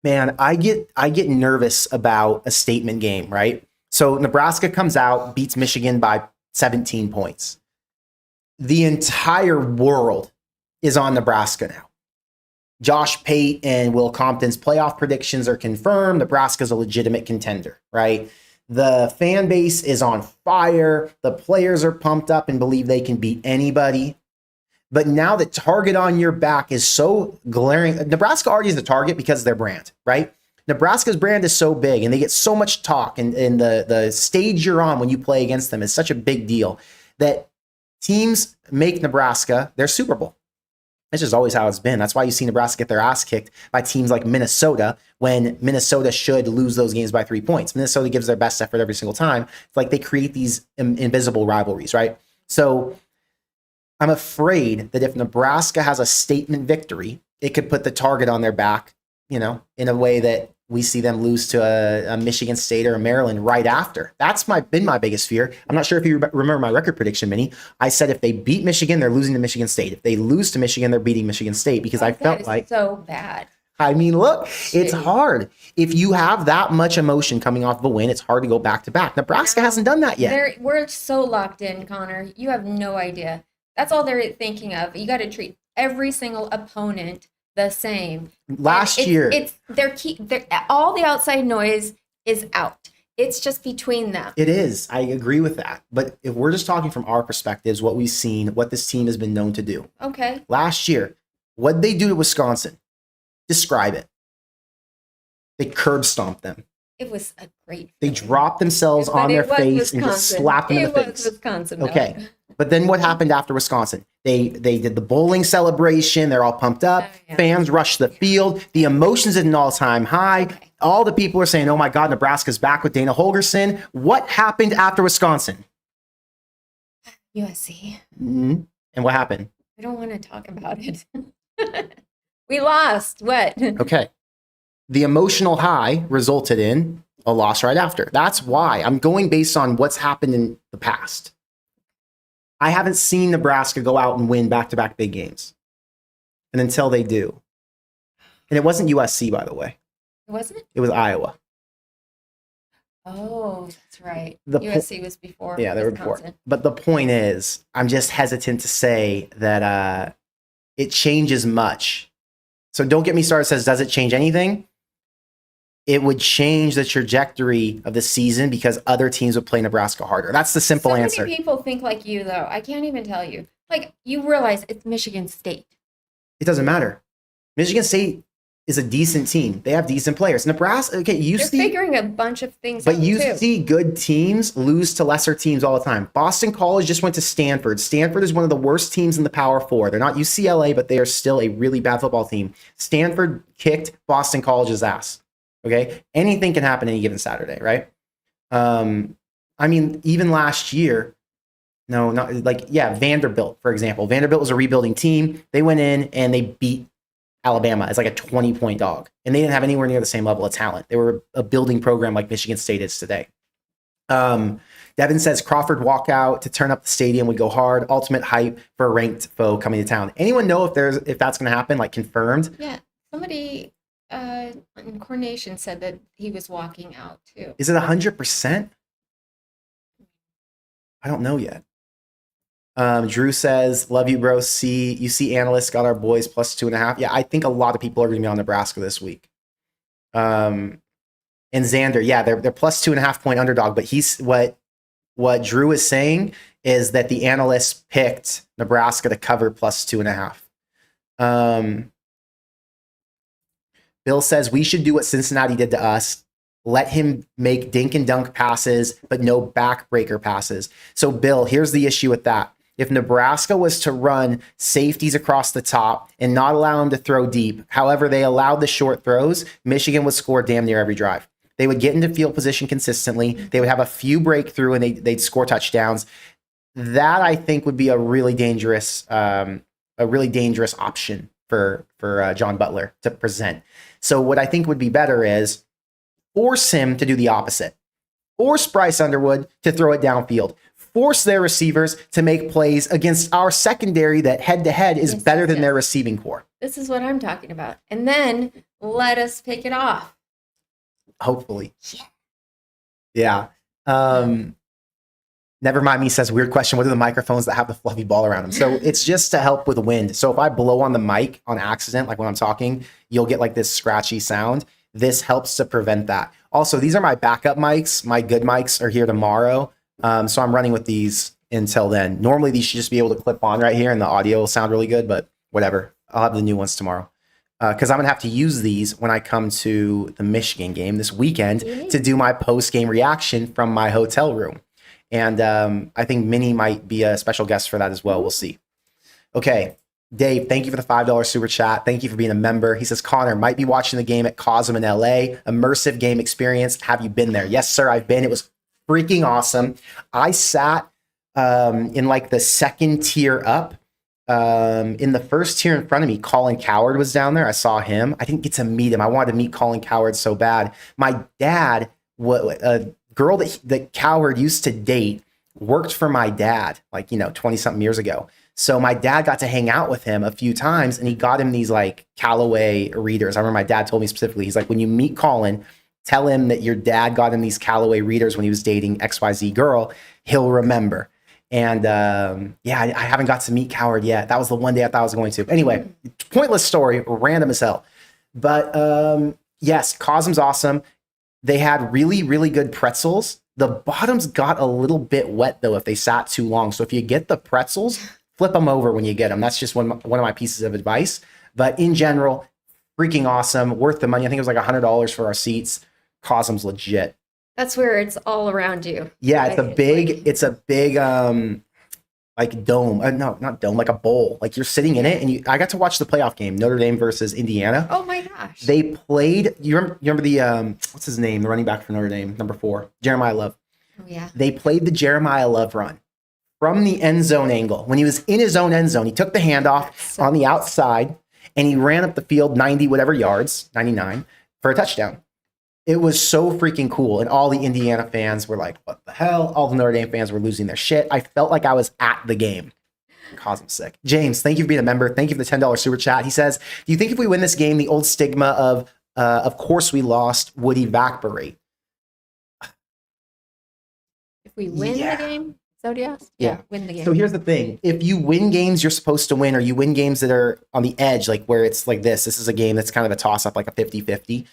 Man, I get nervous about a statement game, right? So Nebraska comes out, beats Michigan by 17 points. The entire world is on Nebraska now. Josh Pate and Will Compton's playoff predictions are confirmed. Nebraska's a legitimate contender, right? The fan base is on fire. The players are pumped up and believe they can beat anybody. But now the target on your back is so glaring. Nebraska already is the target because of their brand, right? Nebraska's brand is so big and they get so much talk, and the stage you're on when you play against them is such a big deal that teams make Nebraska their Super Bowl. That's just always how it's been. That's why you see Nebraska get their ass kicked by teams like Minnesota when Minnesota should lose those games by 3 points. Minnesota gives their best effort every single time. It's like they create these invisible rivalries, right? So I'm afraid that if Nebraska has a statement victory, it could put the target on their back, you know, in a way that we see them lose to a Michigan State or a Maryland right after. That's been my biggest fear. I'm not sure if you remember my record prediction, Minnie. I said if they beat Michigan, they're losing to Michigan State. If they lose to Michigan, they're beating Michigan State because I felt like so bad. I mean, look, it's hard. If you have that much emotion coming off of a win, it's hard to go back to back. Nebraska hasn't done that yet. We're so locked in, Connor. You have no idea. That's all they're thinking of. You got to treat every single opponent the same. Last year, all the outside noise is out. It's just between them. It is. I agree with that. But if we're just talking from our perspectives, what we've seen, what this team has been known to do. Okay. Last year, what did they do to Wisconsin? Describe it. They curb stomped them. It was a great. They dropped themselves on their face and just slapped them in the face. It was Wisconsin. Okay. But then what happened after Wisconsin? They did the bowling celebration. They're all pumped up. Oh, yeah. Fans rushed the field. The emotions at an all-time high. Okay. All the people are saying, oh my God, Nebraska's back with Dana Holgerson. What happened after Wisconsin? USC. Mm-hmm. And what happened? I don't want to talk about it. We lost. What? Okay. The emotional high resulted in a loss right after. That's why I'm going based on what's happened in the past. I haven't seen Nebraska go out and win back-to-back big games. And until they do. And it wasn't USC, by the way. It wasn't? It was Iowa. Oh, that's right. The USC was before. Yeah, they were Wisconsin. before. But the point is, I'm just hesitant to say that it changes much. So don't get me started. Says, does it change anything? It would change the trajectory of the season because other teams would play Nebraska harder. That's the simple answer. So many people think like you, though. I can't even tell you. Like, you realize it's Michigan State. It doesn't matter. Michigan State is a decent team. They have decent players. Nebraska, okay, They're figuring a bunch of things but out, you too. see good teams lose to lesser teams all the time. Boston College just went to Stanford. Stanford is one of the worst teams in the Power Four. They're not UCLA, but they are still a really bad football team. Stanford kicked Boston College's ass. Okay, anything can happen any given Saturday, right? I mean, even last year, Vanderbilt, for example. Vanderbilt was a rebuilding team. They went in and they beat Alabama as like a 20-point dog, and they didn't have anywhere near the same level of talent. They were a building program like Michigan State is today. Devin says Crawford walkout to turn up the stadium would go hard. Ultimate hype for a ranked foe coming to town. Anyone know if that's going to happen? Like confirmed? Yeah, somebody in coordination said that he was walking out too. Is it 100%? I don't know yet. Drew says, love you, bro. You see analysts got our boys plus 2.5. Yeah, I think a lot of people are going to be on Nebraska this week. And Xander, yeah, they're plus 2.5 point underdog, but he's what Drew is saying is that the analysts picked Nebraska to cover plus 2.5. Bill says we should do what Cincinnati did to us. Let him make dink and dunk passes, but no backbreaker passes. So, Bill, here's the issue with that. If Nebraska was to run safeties across the top and not allow them to throw deep, however, they allowed the short throws, Michigan would score damn near every drive. They would get into field position consistently. They would have a few breakthrough and they'd score touchdowns. That, I think, would be a really dangerous option for John Butler to present. So what I think would be better is force him to do the opposite. Force Bryce Underwood to throw it downfield. Force their receivers to make plays against our secondary that head-to-head is better than their receiving core. This is what I'm talking about. And then let us pick it off. Hopefully. Yeah. Never Mind Me says, weird question. What are the microphones that have the fluffy ball around them? So it's just to help with wind. So if I blow on the mic on accident, like when I'm talking, you'll get like this scratchy sound. This helps to prevent that. Also, these are my backup mics. My good mics are here tomorrow. So I'm running with these until then. Normally, these should just be able to clip on right here and the audio will sound really good, but whatever. I'll have the new ones tomorrow. Because I'm going to have to use these when I come to the Michigan game this weekend to do my post-game reaction from my hotel room. And I think Minnie might be a special guest for that as well. We'll see. Okay. Dave, thank you for the $5 super chat. Thank you for being a member. He says, Connor, might be watching the game at Cosm in LA. Immersive game experience. Have you been there? Yes, sir, I've been. It was freaking awesome. I sat in like the second tier up. In the first tier in front of me, Colin Coward was down there. I saw him. I didn't get to meet him. I wanted to meet Colin Coward so bad. My dad, a girl that Coward used to date, worked for my dad, 20-something years ago. So my dad got to hang out with him a few times, and he got him these like Callaway readers. I remember my dad told me specifically, he's like, when you meet Colin, tell him that your dad got him these Callaway readers when he was dating XYZ girl. He'll remember. And I haven't got to meet Coward yet. That was the one day I thought I was going to. Anyway, pointless story, random as hell. But yes, Cosm's awesome. They had really, really good pretzels. The bottoms got a little bit wet, though, if they sat too long. So if you get the pretzels, flip them over when you get them. That's just one of my pieces of advice. But in general, freaking awesome, worth the money. I think it was like $100 for our seats. Cosm's legit. That's where it's all around you. Yeah, right? it's a big like dome. No, not dome, like a bowl. Like you're sitting in it, and I got to watch the playoff game, Notre Dame versus Indiana. Oh my gosh. They played, you remember the what's his name, the running back for Notre Dame, number 4, Jeremiah Love. Oh yeah. They played the Jeremiah Love run from the end zone angle. When he was in his own end zone, he took the handoff on the outside and he ran up the field 90 whatever yards, 99, for a touchdown. It was so freaking cool. And all the Indiana fans were like, what the hell? All the Notre Dame fans were losing their shit. I felt like I was at the game. Cosm sick. James, thank you for being a member. Thank you for the $10 super chat. He says, do you think if we win this game, the old stigma of course we lost would evaporate? If we win the game? So yes. Yeah, win the game. So here's the thing. If you win games you're supposed to win, or you win games that are on the edge, like where it's like this is a game that's kind of a toss-up, like a 50-50.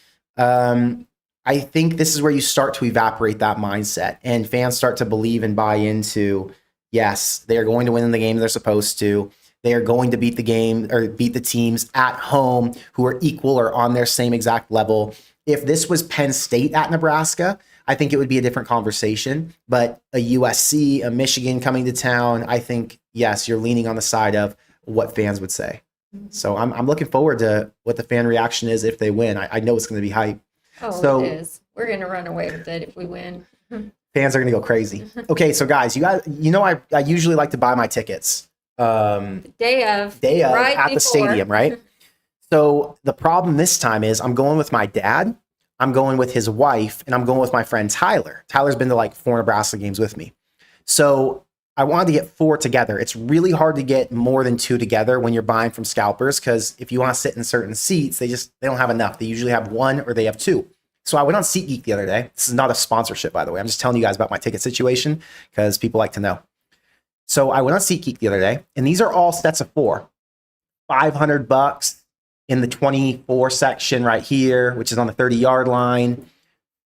I think this is where you start to evaporate that mindset, and fans start to believe and buy into, yes, they are going to win in the game they're supposed to. They are going to beat the game or beat the teams at home who are equal or on their same exact level. If this was Penn State at Nebraska, I think it would be a different conversation. But a USC, a Michigan coming to town, I think, yes, you're leaning on the side of what fans would say. So I'm looking forward to what the fan reaction is if they win. I know it's going to be hype. Oh, so, it is. We're going to run away with it if we win. Fans are going to go crazy. Okay, so guys, I usually like to buy my tickets. Day of right at the stadium, right? So the problem this time is I'm going with my dad, I'm going with his wife, and I'm going with my friend Tyler. Tyler's been to like 4 Nebraska games with me. So I wanted to get 4 together. It's really hard to get more than 2 together when you're buying from scalpers, because if you want to sit in certain seats, they don't have enough. They usually have 1 or they have 2. So I went on SeatGeek the other day. This is not a sponsorship, by the way. I'm just telling you guys about my ticket situation because people like to know. So I went on SeatGeek the other day, and these are all sets of 4. $500 in the 24 section right here, which is on the 30-yard line.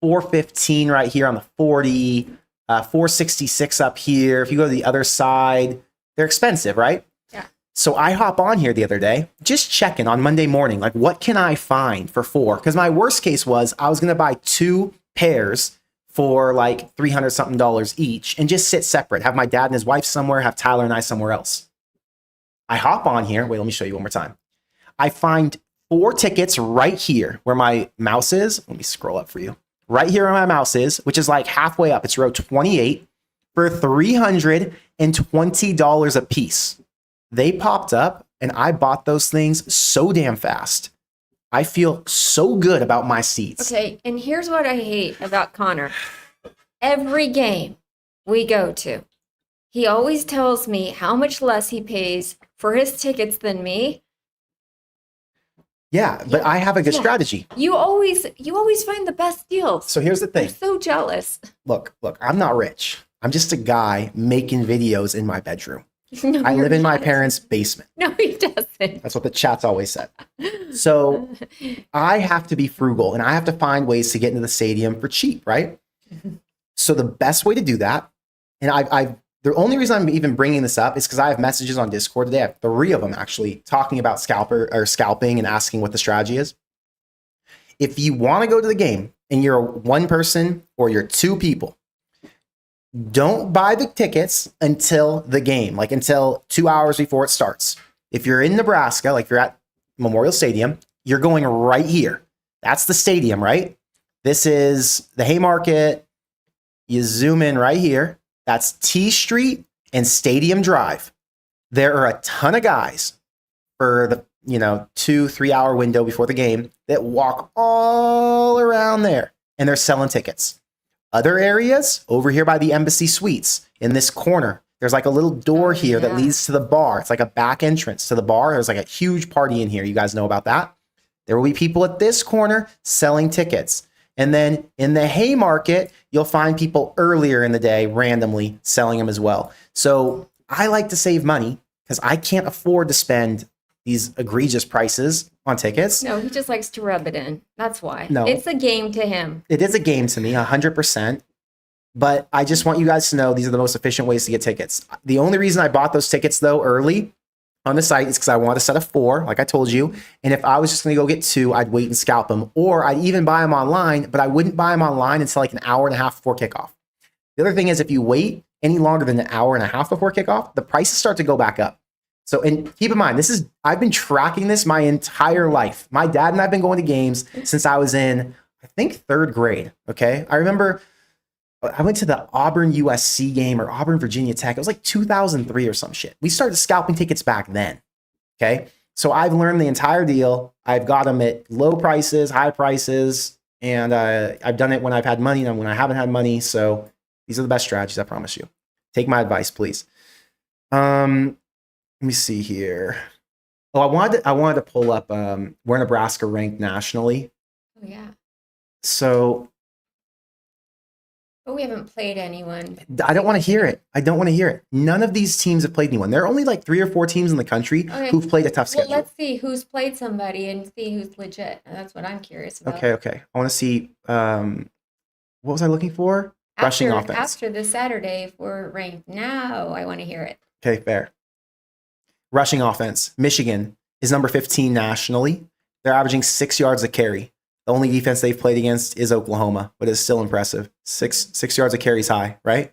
$415 right here on the 40. $466 up here. If you go to the other side, they're expensive, right? Yeah. So I hop on here the other day, just checking on Monday morning, like what can I find for 4? Because my worst case was I was going to buy 2 pairs for like $300 something each and just sit separate. Have my dad and his wife somewhere, have Tyler and I somewhere else. I hop on here. Wait, let me show you one more time. I find 4 tickets right here where my mouse is. Let me scroll up for you. Right here where my mouse is, which is like halfway up. It's row 28 for $320 a piece. They popped up and I bought those things so damn fast. I feel so good about my seats. Okay, and here's what I hate about Connor. Every game we go to, he always tells me how much less he pays for his tickets than me. Yeah, but I have a good strategy. You always find the best deals. So here's the thing. I'm so jealous. Look, I'm not rich. I'm just a guy making videos in my bedroom. No, I live in my not. parents' basement. No, he doesn't. That's what the chat's always said. So I have to be frugal and I have to find ways to get into the stadium for cheap, right? So the best way to do that, and the only reason I'm even bringing this up is because I have messages on Discord today. I have 3 of them actually talking about scalping and asking what the strategy is. If you want to go to the game and you're 1 person or you're 2 people, don't buy the tickets until the game, like until 2 hours before it starts. If you're in Nebraska, like you're at Memorial Stadium, you're going right here. That's the stadium, right? This is the Haymarket. You zoom in right here. That's T Street and Stadium Drive. There are a ton of guys for the 2-3 hour window before the game that walk all around there and they're selling tickets. Other areas over here by the Embassy Suites in this corner, there's like a little door here that leads to the bar. It's like a back entrance to the bar. There's like a huge party in here. You guys know about that. There will be people at this corner selling tickets. And then in the Haymarket, you'll find people earlier in the day randomly selling them as well. So I like to save money because I can't afford to spend these egregious prices on tickets. No, he just likes to rub it in. That's why. No. It's a game to him. It is a game to me, 100%. But I just want you guys to know these are the most efficient ways to get tickets. The only reason I bought those tickets, though, early on the site is because I wanted a set of 4, like I told you. And if I was just going to go get 2, I'd wait and scalp them. Or I'd even buy them online, but I wouldn't buy them online until like an hour and a half before kickoff. The other thing is if you wait any longer than an hour and a half before kickoff, the prices start to go back up. So, and keep in mind, I've been tracking this my entire life. My dad and I've been going to games since I was in, I think, 3rd grade. Okay. I remember I went to the Auburn USC game or Auburn Virginia Tech. It was like 2003 or some shit. We started scalping tickets back then. Okay. So I've learned the entire deal. I've got them at low prices, high prices, and I've done it when I've had money and when I haven't had money. So these are the best strategies, I promise you. Take my advice, please. Let me see here. Oh, I wanted to pull up where Nebraska ranked nationally. Oh yeah. So But we haven't played anyone. I don't want to hear it. None of these teams have played anyone. There are only like 3 or 4 teams in the country who've played a tough schedule. Well, let's see who's played somebody and see who's legit. That's what I'm curious about. Okay. I want to see what was I looking for? Rushing offense. After this Saturday, if we're ranked now, I want to hear it. Okay, fair. Rushing offense. Michigan is number 15 nationally. They're averaging 6 yards a carry. The only defense they've played against is Oklahoma, but it's still impressive. Six yards a carry is high, right?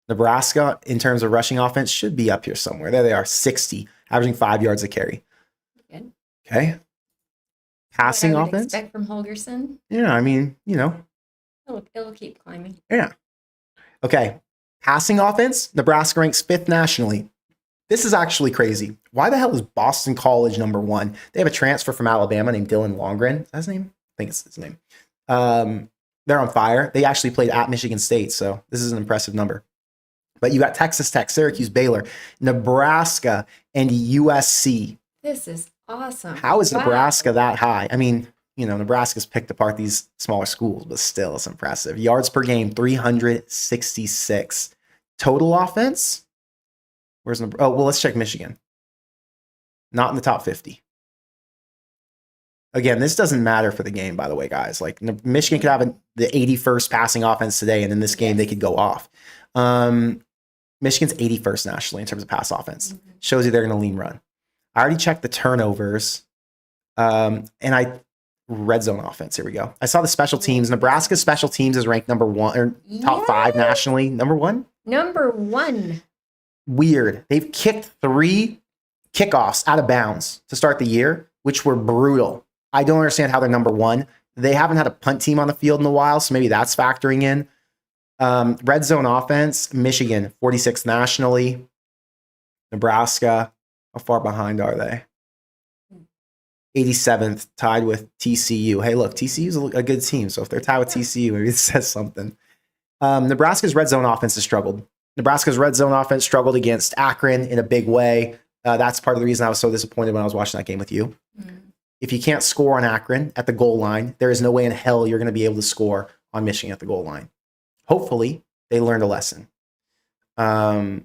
Nebraska, in terms of rushing offense, should be up here somewhere. There they are, 60, averaging 5 yards a carry. Good. Okay. Passing what I would offense. expect from Holgerson. Yeah, I mean, It'll keep climbing. Yeah. Okay. Passing offense, Nebraska ranks 5th nationally. This is actually crazy. Why the hell is Boston College number 1? They have a transfer from Alabama named Dylan Longren. Is that his name? I think it's his name. They're on fire. They actually played at Michigan State, so this is an impressive number. But you got Texas Tech, Syracuse, Baylor, Nebraska, and USC. This is awesome. How is Nebraska that high? I mean, Nebraska's picked apart these smaller schools, but still, it's impressive. Yards per game, 366. Total offense, Where's Nebraska? Oh, well, let's check Michigan. Not in the top 50. Again, this doesn't matter for the game, by the way, guys. Like Michigan could have the 81st passing offense today, and in this game they could go off. Michigan's 81st nationally in terms of pass offense. Shows you they're going to lean run. I already checked the turnovers, and red zone offense. Here we go. I saw the special teams. Nebraska's special teams is ranked number 1 or top 5 nationally. Number 1. Number 1. Weird. They've kicked 3 kickoffs out of bounds to start the year, which were brutal. I don't understand how they're number 1. They haven't had a punt team on the field in a while, so maybe that's factoring in. Red zone offense, Michigan, 46th nationally. Nebraska, how far behind are they? 87th, tied with TCU. Hey, look, TCU's a good team, so if they're tied with TCU, maybe it says something. Nebraska's red zone offense has struggled. Nebraska's red zone offense struggled against Akron in a big way. That's part of the reason I was so disappointed when I was watching that game with you. If you can't score on Akron at the goal line, there is no way in hell you're going to be able to score on Michigan at the goal line. Hopefully, they learned a lesson. Yeah,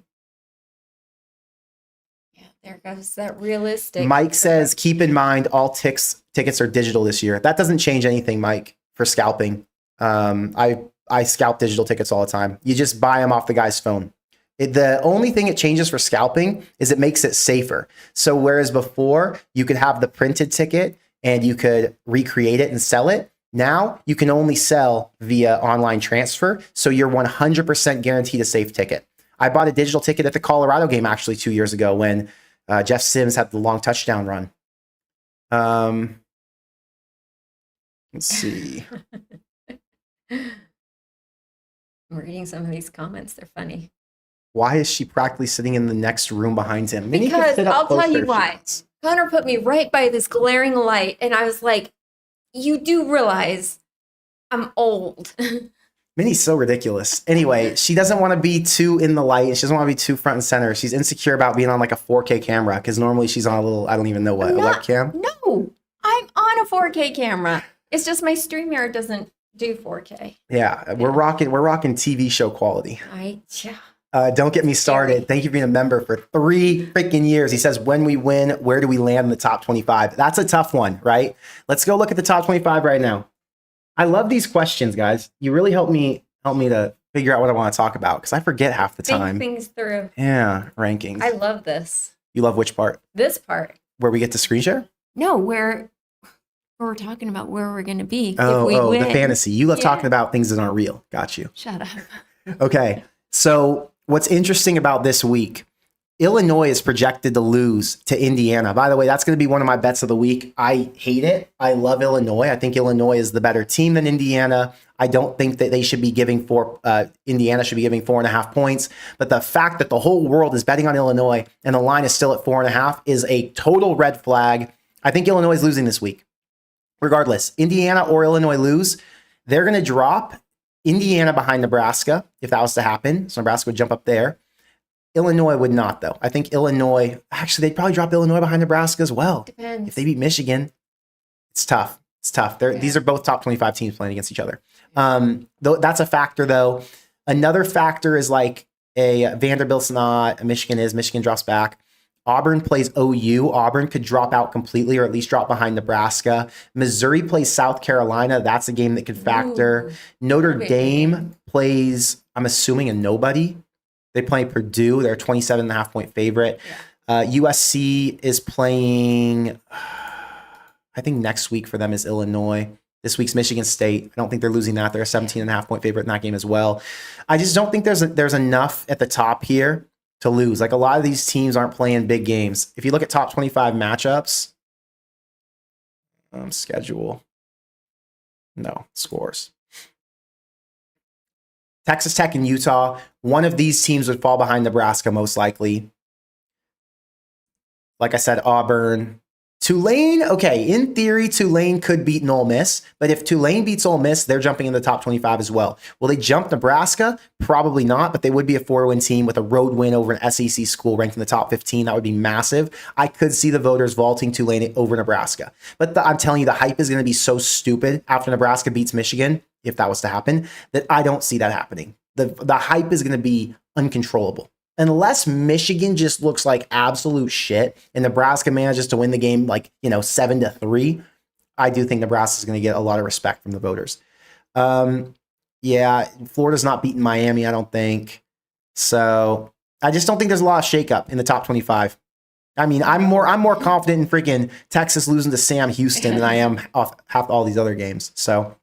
there goes that realistic. Mike says, keep in mind all tickets are digital this year. That doesn't change anything, Mike, for scalping. I scalp digital tickets all the time. You just buy them off the guy's phone. The only thing it changes for scalping is it makes it safer. So whereas before you could have the printed ticket and you could recreate it and sell it, now you can only sell via online transfer. So you're 100% guaranteed a safe ticket. I bought a digital ticket at the Colorado game actually 2 years ago when Jeff Sims had the long touchdown run. Let's see. I'm reading some of these comments. They're funny. Why is she practically sitting in the next room behind him? Minnie can Because sit up I'll tell closer you if she why. wants. Connor put me right by this glaring light, and I was like, you do realize I'm old. Minnie's so ridiculous. Anyway, she doesn't want to be too in the light. She doesn't want to be too front and center. She's insecure about being on like a 4K camera because normally she's on a little, I don't even know what, a webcam? No, I'm on a 4K camera. It's just my StreamYard doesn't do 4K. Yeah, we're rocking TV show quality. Yeah. Don't get me started. Thank you for being a member for 3 freaking years. He says, when we win, where do we land in the top 25? That's a tough one, right? Let's go look at the top 25 right now. I love these questions, guys. You really help me to figure out what I want to talk about because I forget half the time. Think things through. Yeah, rankings. I love this. You love which part? This part. Where we get to screen share? No, where we're talking about where we're going to be Oh, if we win. The fantasy. You love talking about things that aren't real. Got you. Shut up. Okay, so what's interesting about this week, Illinois is projected to lose to Indiana. By the way, that's going to be one of my bets of the week. I hate it. I love Illinois. I think Illinois is the better team than Indiana. I don't think that they should be giving Indiana should be giving 4.5 points. But the fact that the whole world is betting on Illinois and the line is still at 4.5 is a total red flag. I think Illinois is losing this week. Regardless, Indiana or Illinois lose, they're going to drop Indiana behind Nebraska if that was to happen. So Nebraska would jump up there. Illinois would not, though. I think Illinois, actually, they'd probably drop Illinois behind Nebraska as well. Depends. If they beat Michigan, it's tough. It's tough. These are both top 25 teams playing against each other. That's a factor, though. Another factor is like a Vanderbilt's not, a Michigan is. Michigan drops back. Auburn plays OU. Auburn could drop out completely or at least drop behind Nebraska. Missouri plays South Carolina. That's a game that could factor. Ooh. Notre Dame plays, I'm assuming, a nobody. They play Purdue. They're a 27.5 point favorite. Yeah. USC is playing, I think next week for them is Illinois. This week's Michigan State. I don't think they're losing that. They're a 17.5 point favorite in that game as well. I just don't think there's enough at the top here to lose. Like a lot of these teams aren't playing big games. If you look at top 25 matchups, schedule, no, scores. Texas Tech and Utah, one of these teams would fall behind Nebraska most likely. Like I said, Auburn. Tulane, okay, in theory, Tulane could beat Ole Miss, but if Tulane beats Ole Miss, they're jumping in the top 25 as well. Will they jump Nebraska? Probably not, but they would be a 4-win team with a road win over an SEC school ranked in the top 15. That would be massive. I could see the voters vaulting Tulane over Nebraska. But I'm telling you, the hype is going to be so stupid after Nebraska beats Michigan, if that was to happen, that I don't see that happening. The hype is going to be uncontrollable. unless Michigan just looks like absolute shit and Nebraska manages to win the game 7-3, I do think Nebraska is going to get a lot of respect from the voters. Yeah, Florida's not beating Miami, I don't think. So I just don't think there's a lot of shakeup in the top 25. I mean, I'm more confident in freaking Texas losing to Sam Houston than I am off half all these other games. So,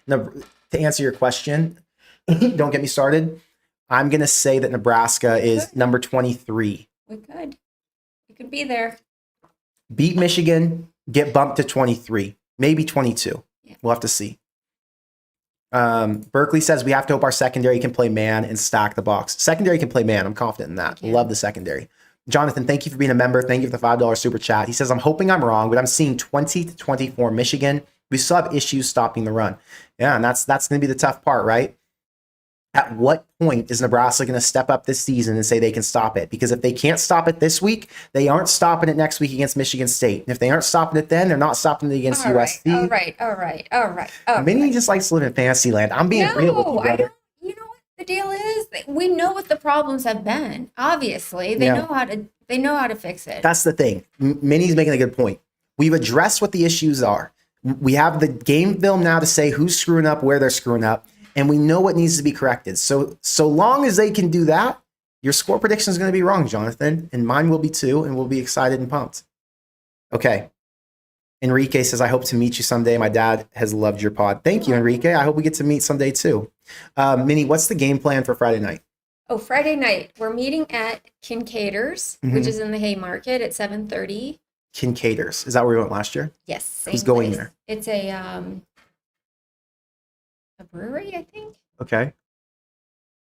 to answer your question, don't get me started. I'm gonna say that Nebraska is number 23. We could be there. Beat Michigan, get bumped to 23, maybe 22. Yeah. We'll have to see. Berkeley says we have to hope our secondary can play man and stack the box. Secondary can play man. I'm confident in that. Love the secondary. Jonathan, thank you for being a member. Thank you for the $5 super chat. He says, I'm hoping I'm wrong, but I'm seeing 20-24 Michigan. We still have issues stopping the run. Yeah, and that's going to be the tough part, right? At what point is Nebraska going to step up this season and say they can stop it? Because if they can't stop it this week, they aren't stopping it next week against Michigan State. And if they aren't stopping it then, they're not stopping it against USC. All right. Minnie just likes to live in fantasy land. I'm being real with you, brother. You know what the deal is? We know what the problems have been. Obviously, they know how to fix it. That's the thing. Minnie's making a good point. We've addressed what the issues are. We have the game film now to say who's screwing up, where they're screwing up. And we know what needs to be corrected. So long as they can do that, your score prediction is going to be wrong, Jonathan. And mine will be too, and we'll be excited and pumped. Okay. Enrique says, I hope to meet you someday. My dad has loved your pod. Thank you, Enrique. I hope we get to meet someday too. Minnie, what's the game plan for Friday night? Oh, Friday night. We're meeting at Kincaid's, which is in the Haymarket at 7:30. Kincaid's. Is that where we went last year? Yes. Who's going there? It's a brewery, I think. Okay.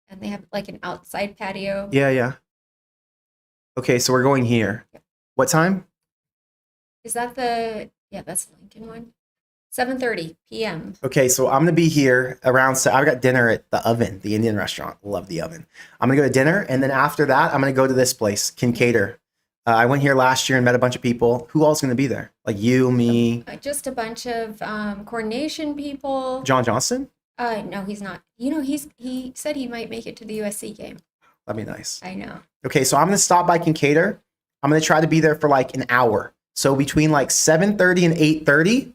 And they have like an outside patio. Yeah. Okay, so we're going here. Yep. What time? Is that that's the Lincoln one. 7:30 p.m. Okay, so I'm gonna be here around. I've got dinner at the Oven, the Indian restaurant. Love the Oven. I'm gonna go to dinner, and then after that, I'm gonna go to this place, Kincaid's. I went here last year and met a bunch of people. Who all's gonna be there? Like you, me, just a bunch of coordination people. John Johnson? No, he's not. He said he might make it to the USC game. That'd be nice. I know. Okay, so I'm gonna stop by Kincaid's. I'm gonna try to be there for like an hour. So between like 7:30 and 8:30,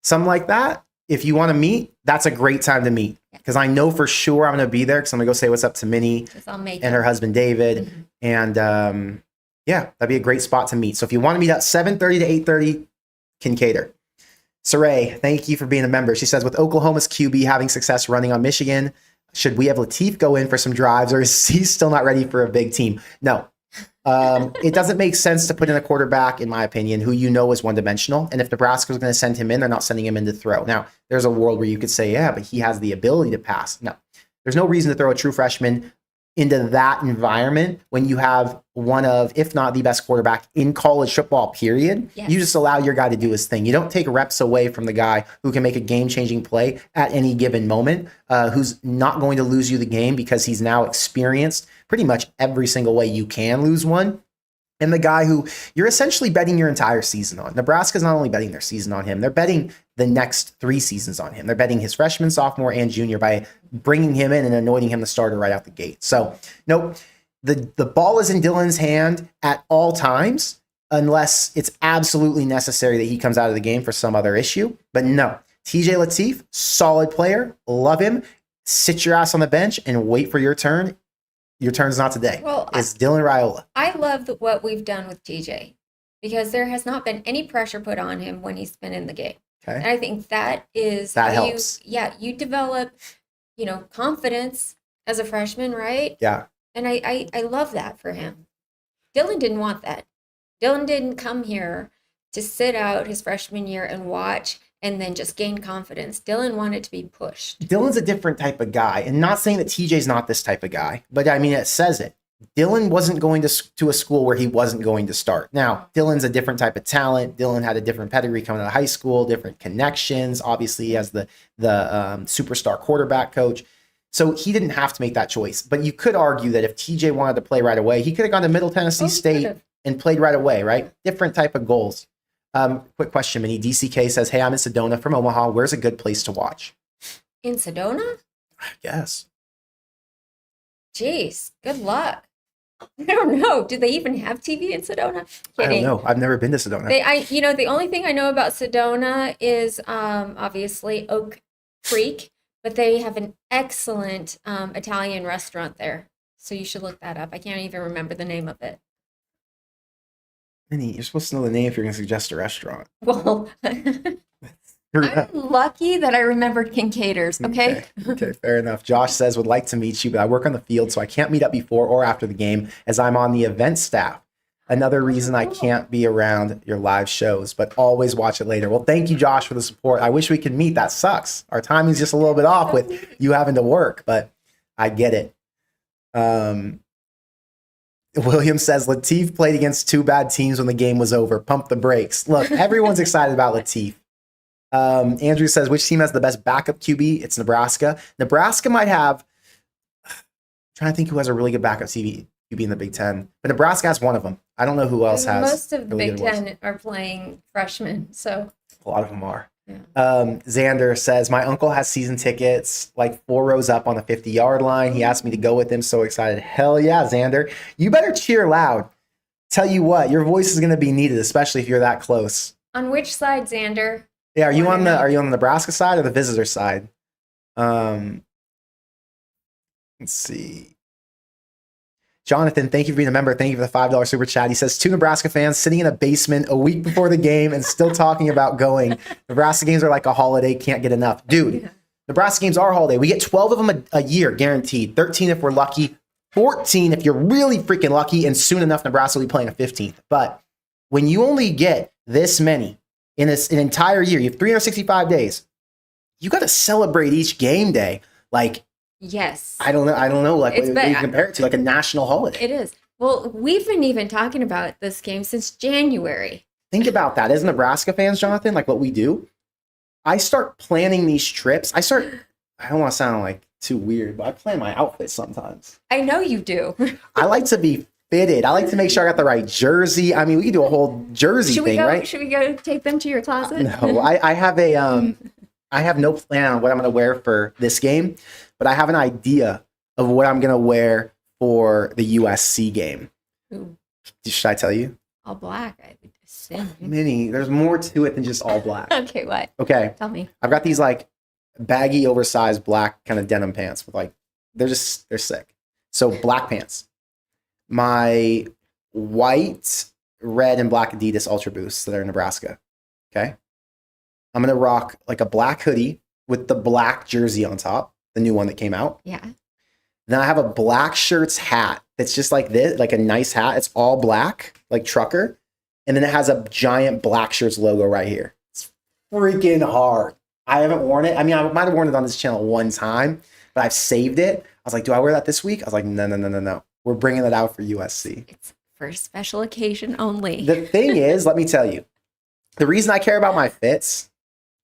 something like that. If you want to meet, that's a great time to meet. Because I know for sure I'm going to be there because I'm going to go say what's up to Minnie and her husband, David. Mm-hmm. And yeah, that'd be a great spot to meet. So if you want to meet at 7:30 to 8:30, Kincaid's. Saray, thank you for being a member. She says, with Oklahoma's QB having success running on Michigan, should we have Latif go in for some drives, or is he still not ready for a big team? No. It doesn't make sense to put in a quarterback, in my opinion, who you know is one-dimensional. And if Nebraska was going to send him in, they're not sending him in to throw. Now, there's a world where you could say, yeah, but he has the ability to pass. No, there's no reason to throw a true freshman into that environment when you have one of, if not the best quarterback in college football, period. Yes. You just allow your guy to do his thing. You don't take reps away from the guy who can make a game-changing play at any given moment, who's not going to lose you the game because he's now experienced pretty much every single way you can lose one. And the guy who you're essentially betting your entire season on. Nebraska's not only betting their season on him, they're betting the next 3 seasons on him. They're betting his freshman, sophomore, and junior by bringing him in and anointing him the starter right out the gate. So, nope, the ball is in Dylan's hand at all times, unless it's absolutely necessary that he comes out of the game for some other issue. But no, TJ Latif, solid player, love him. Sit your ass on the bench and wait for your turn. Your turn's not today. Well, it's Dylan Raiola. I love what we've done with TJ because there has not been any pressure put on him when he's been in the game. Okay. And I think that helps. You develop, confidence as a freshman, right? Yeah. And I love that for him. Dylan didn't want that. Dylan didn't come here to sit out his freshman year and watch and then just gain confidence. Dylan wanted to be pushed. Dylan's a different type of guy. And not saying that TJ's not this type of guy, but I mean, it says it. Dylan wasn't going to a school where he wasn't going to start. Now, Dylan's a different type of talent. Dylan had a different pedigree coming out of high school, different connections. Obviously, he has the superstar quarterback coach. So he didn't have to make that choice. But you could argue that if TJ wanted to play right away, he could have gone to Middle Tennessee State and played right away, right? Different type of goals. Quick question, Minnie. DCK says, hey, I'm in Sedona from Omaha. Where's a good place to watch? In Sedona? I guess. Jeez, good luck. I don't know. Do they even have TV in Sedona? I don't Kidding. know. I've never been to Sedona. The only thing I know about Sedona is obviously Oak Creek, but they have an excellent Italian restaurant there. So you should look that up. I can't even remember the name of it. Minnie, you're supposed to know the name if you're going to suggest a restaurant. Well, I'm lucky that I remembered Kincaiders, okay? Okay, fair enough. Josh says, would like to meet you, but I work on the field, so I can't meet up before or after the game as I'm on the event staff. Another reason I can't be around your live shows, but always watch it later. Well, thank you, Josh, for the support. I wish we could meet. That sucks. Our timing's just a little bit off with you having to work, but I get it. William says, Latif played against two bad teams when the game was over. Pump the brakes. Look, everyone's excited about Latif. Andrew says, which team has the best backup QB? It's Nebraska. Nebraska might have, I'm trying to think who has a really good backup QB in the Big Ten, but Nebraska has one of them. I don't know who else has. Most of the really Big Ten are playing freshmen, so a lot of them are. yeah. Xander says, my uncle has season tickets, like 4 rows up on the 50-yard line. He asked me to go with him. So excited. Hell yeah, Xander. You better cheer loud. Tell you what, your voice is going to be needed, especially if you're that close. On which side, Xander? Yeah, are you on the Nebraska side or the visitor side? Let's see. Jonathan, thank you for being a member. Thank you for the $5 super chat. He says, two Nebraska fans sitting in a basement a week before the game and still talking about going. Nebraska games are like a holiday. Can't get enough. Dude, yeah. Nebraska games are a holiday. We get 12 of them a year, guaranteed. 13 if we're lucky. 14 if you're really freaking lucky. And soon enough, Nebraska will be playing a 15th. But when you only get this many in an entire year, you have 365 days. You got to celebrate each game day. Like, yes. I don't know. Like, what you compare it to, like a national holiday. It is. Well, we've been even talking about this game since January. Think about that. As Nebraska fans, Jonathan, like what we do, I start planning these trips. I don't want to sound like too weird, but I plan my outfits sometimes. I know you do. I like to be fitted. I like to make sure I got the right jersey. I mean, we could do a whole jersey thing, right? Should we go take them to your closet? No, I have I have no plan on what I'm going to wear for this game, but I have an idea of what I'm going to wear for the USC game. Ooh. Should I tell you? All black, I would assume. Minnie, there's more to it than just all black. Okay, what? Okay. Tell me. I've got these like baggy, oversized black kind of denim pants with like, they're sick. So black pants. My white, red, and black Adidas Ultra Boosts that are in Nebraska. Okay. I'm going to rock like a black hoodie with the black jersey on top, the new one that came out. Yeah. Then I have a black shirts hat that's just like this, like a nice hat. It's all black, like trucker. And then it has a giant black shirts logo right here. It's freaking hard. I haven't worn it. I mean, I might have worn it on this channel one time, but I've saved it. I was like, do I wear that this week? I was like, no. We're bringing it out for USC. It's for a special occasion only. The thing is, let me tell you, the reason I care about my fits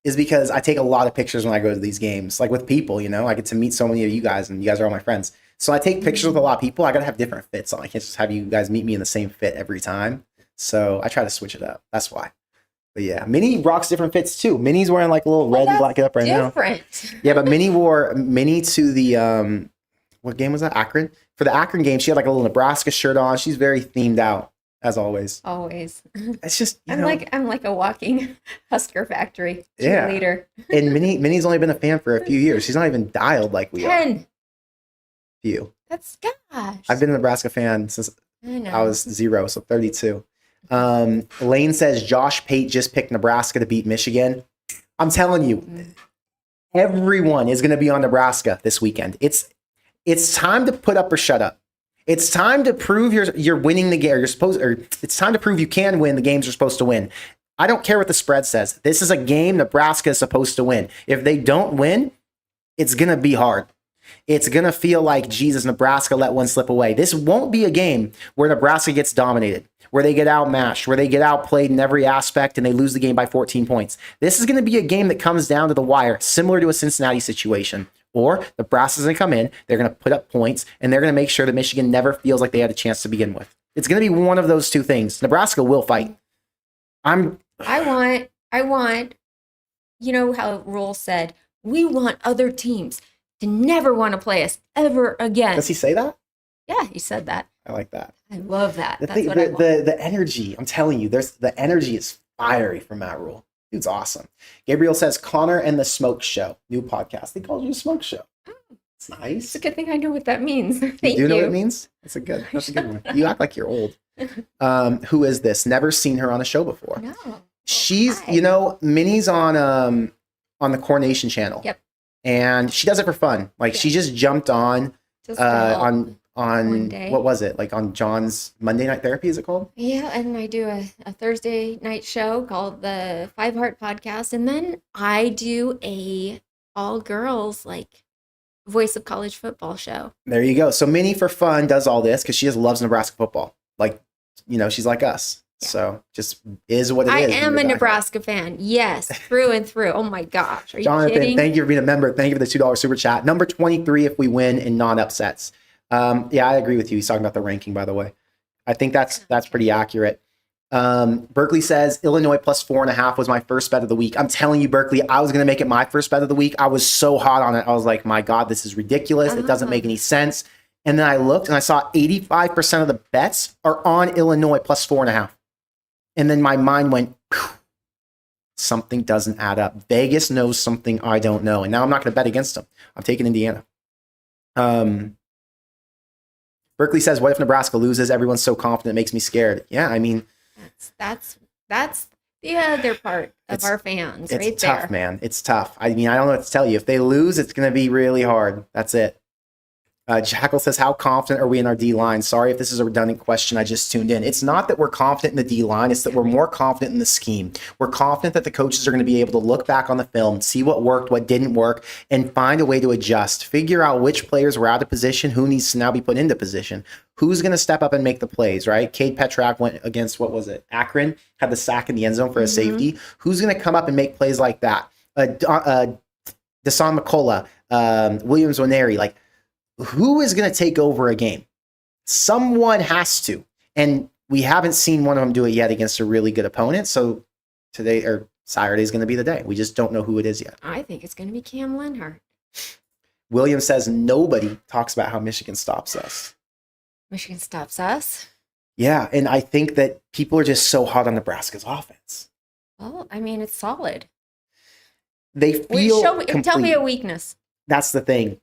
is because I take a lot of pictures when I go to these games, like with people, you know, I get to meet so many of you guys and you guys are all my friends. So I take pictures with a lot of people. I got to have different fits on. I can't just have you guys meet me in the same fit every time. So I try to switch it up. That's why. But yeah, Minnie rocks different fits too. Minnie's wearing like a little red and black up right now. Yeah, but Minnie wore to the, what game was that? Akron? For the Akron game, she had like a little Nebraska shirt on. She's very themed out, as always. Always. It's just, I'm like a walking Husker factory cheerleader. Yeah. And Minnie's only been a fan for a few years. She's not even dialed like we 10. are. Few. That's gosh. I've been a Nebraska fan since I was 0, so 32. Lane says Josh Pate just picked Nebraska to beat Michigan. I'm telling you, everyone is going to be on Nebraska this weekend. It's time to put up or shut up. It's time to prove you're winning the game. It's time to prove you can win the games you're supposed to win. I don't care what the spread says. This is a game Nebraska is supposed to win. If they don't win, it's going to be hard. It's going to feel like, Jesus, Nebraska let one slip away. This won't be a game where Nebraska gets dominated, where they get outmatched, where they get outplayed in every aspect and they lose the game by 14 points. This is going to be a game that comes down to the wire, similar to a Cincinnati situation. Or Nebraska's going to come in, they're going to put up points, and they're going to make sure that Michigan never feels like they had a chance to begin with. It's going to be one of those two things. Nebraska will fight. I want, you know how Rule said, we want other teams to never want to play us ever again. Does he say that? Yeah, he said that. I like that. I love that. The That's thing, what I want. the energy, I'm telling you, the energy is fiery from Matt Rule. Dude's awesome. Gabriel says, Connor and the Smoke Show, new podcast. They called you a Smoke Show. It's nice. It's a good thing I know what that means. Thank You you. do know what it means? That's a good one. You act like you're old. Who is this? Never seen her on a show before. No. She's, Hi. Minnie's on the Coronation Channel. Yep. And she does it for fun. Like she just jumped on Just on one day. what was it? Like on John's Monday Night Therapy, is it called? Yeah, and I do a Thursday night show called the Five Heart Podcast, and then I do a all girls like voice of college football show. There you go. So Minnie for fun does all this because she just loves Nebraska football. Like, she's like us. Yeah. So just is what it I is. am a Nebraska fan. Yes, through and through. Oh my gosh. Are you Jonathan, kidding? thank you for being a member. Thank you for the $2 super chat. Number 23 if we win in non-upsets. Yeah, I agree with you. He's talking about the ranking, by the way. I think that's pretty accurate. Berkeley says Illinois plus 4.5 was my first bet of the week. I'm telling you, Berkeley, I was going to make it my first bet of the week. I was so hot on it. I was like, my God, this is ridiculous. It doesn't make any sense. And then I looked and I saw 85% of the bets are on Illinois plus 4.5. And then my mind went, something doesn't add up. Vegas knows something I don't know. And now I'm not going to bet against them. I'm taking Indiana. Berkeley says, what if Nebraska loses? Everyone's so confident, it makes me scared. Yeah, I mean, That's the other part of our fans right there. it's tough, man. It's tough. I mean, I don't know what to tell you. If they lose, it's going to be really hard. That's it. Jackal says, how confident are we in our D-line? Sorry if this is a redundant question. I just tuned in. It's not that we're confident in the D-line. It's that we're more confident in the scheme. We're confident that the coaches are going to be able to look back on the film, see what worked, what didn't work, and find a way to adjust. Figure out which players were out of position, who needs to now be put into position. Who's going to step up and make the plays, right? Cade Petrak went against, what was it? Akron, had the sack in the end zone for a safety. Who's going to come up and make plays like that? Desan McCullough, Williams Waneri, like, who is going to take over a game? Someone has to. And we haven't seen one of them do it yet against a really good opponent. So today or Saturday is going to be the day. We just don't know who it is yet. I think it's going to be Cam Lenhart. William says nobody talks about how Michigan stops us. Michigan stops us. Yeah, and I think that people are just so hot on Nebraska's offense. Well, I mean, it's solid. They feel complete. Tell me a weakness. That's the thing.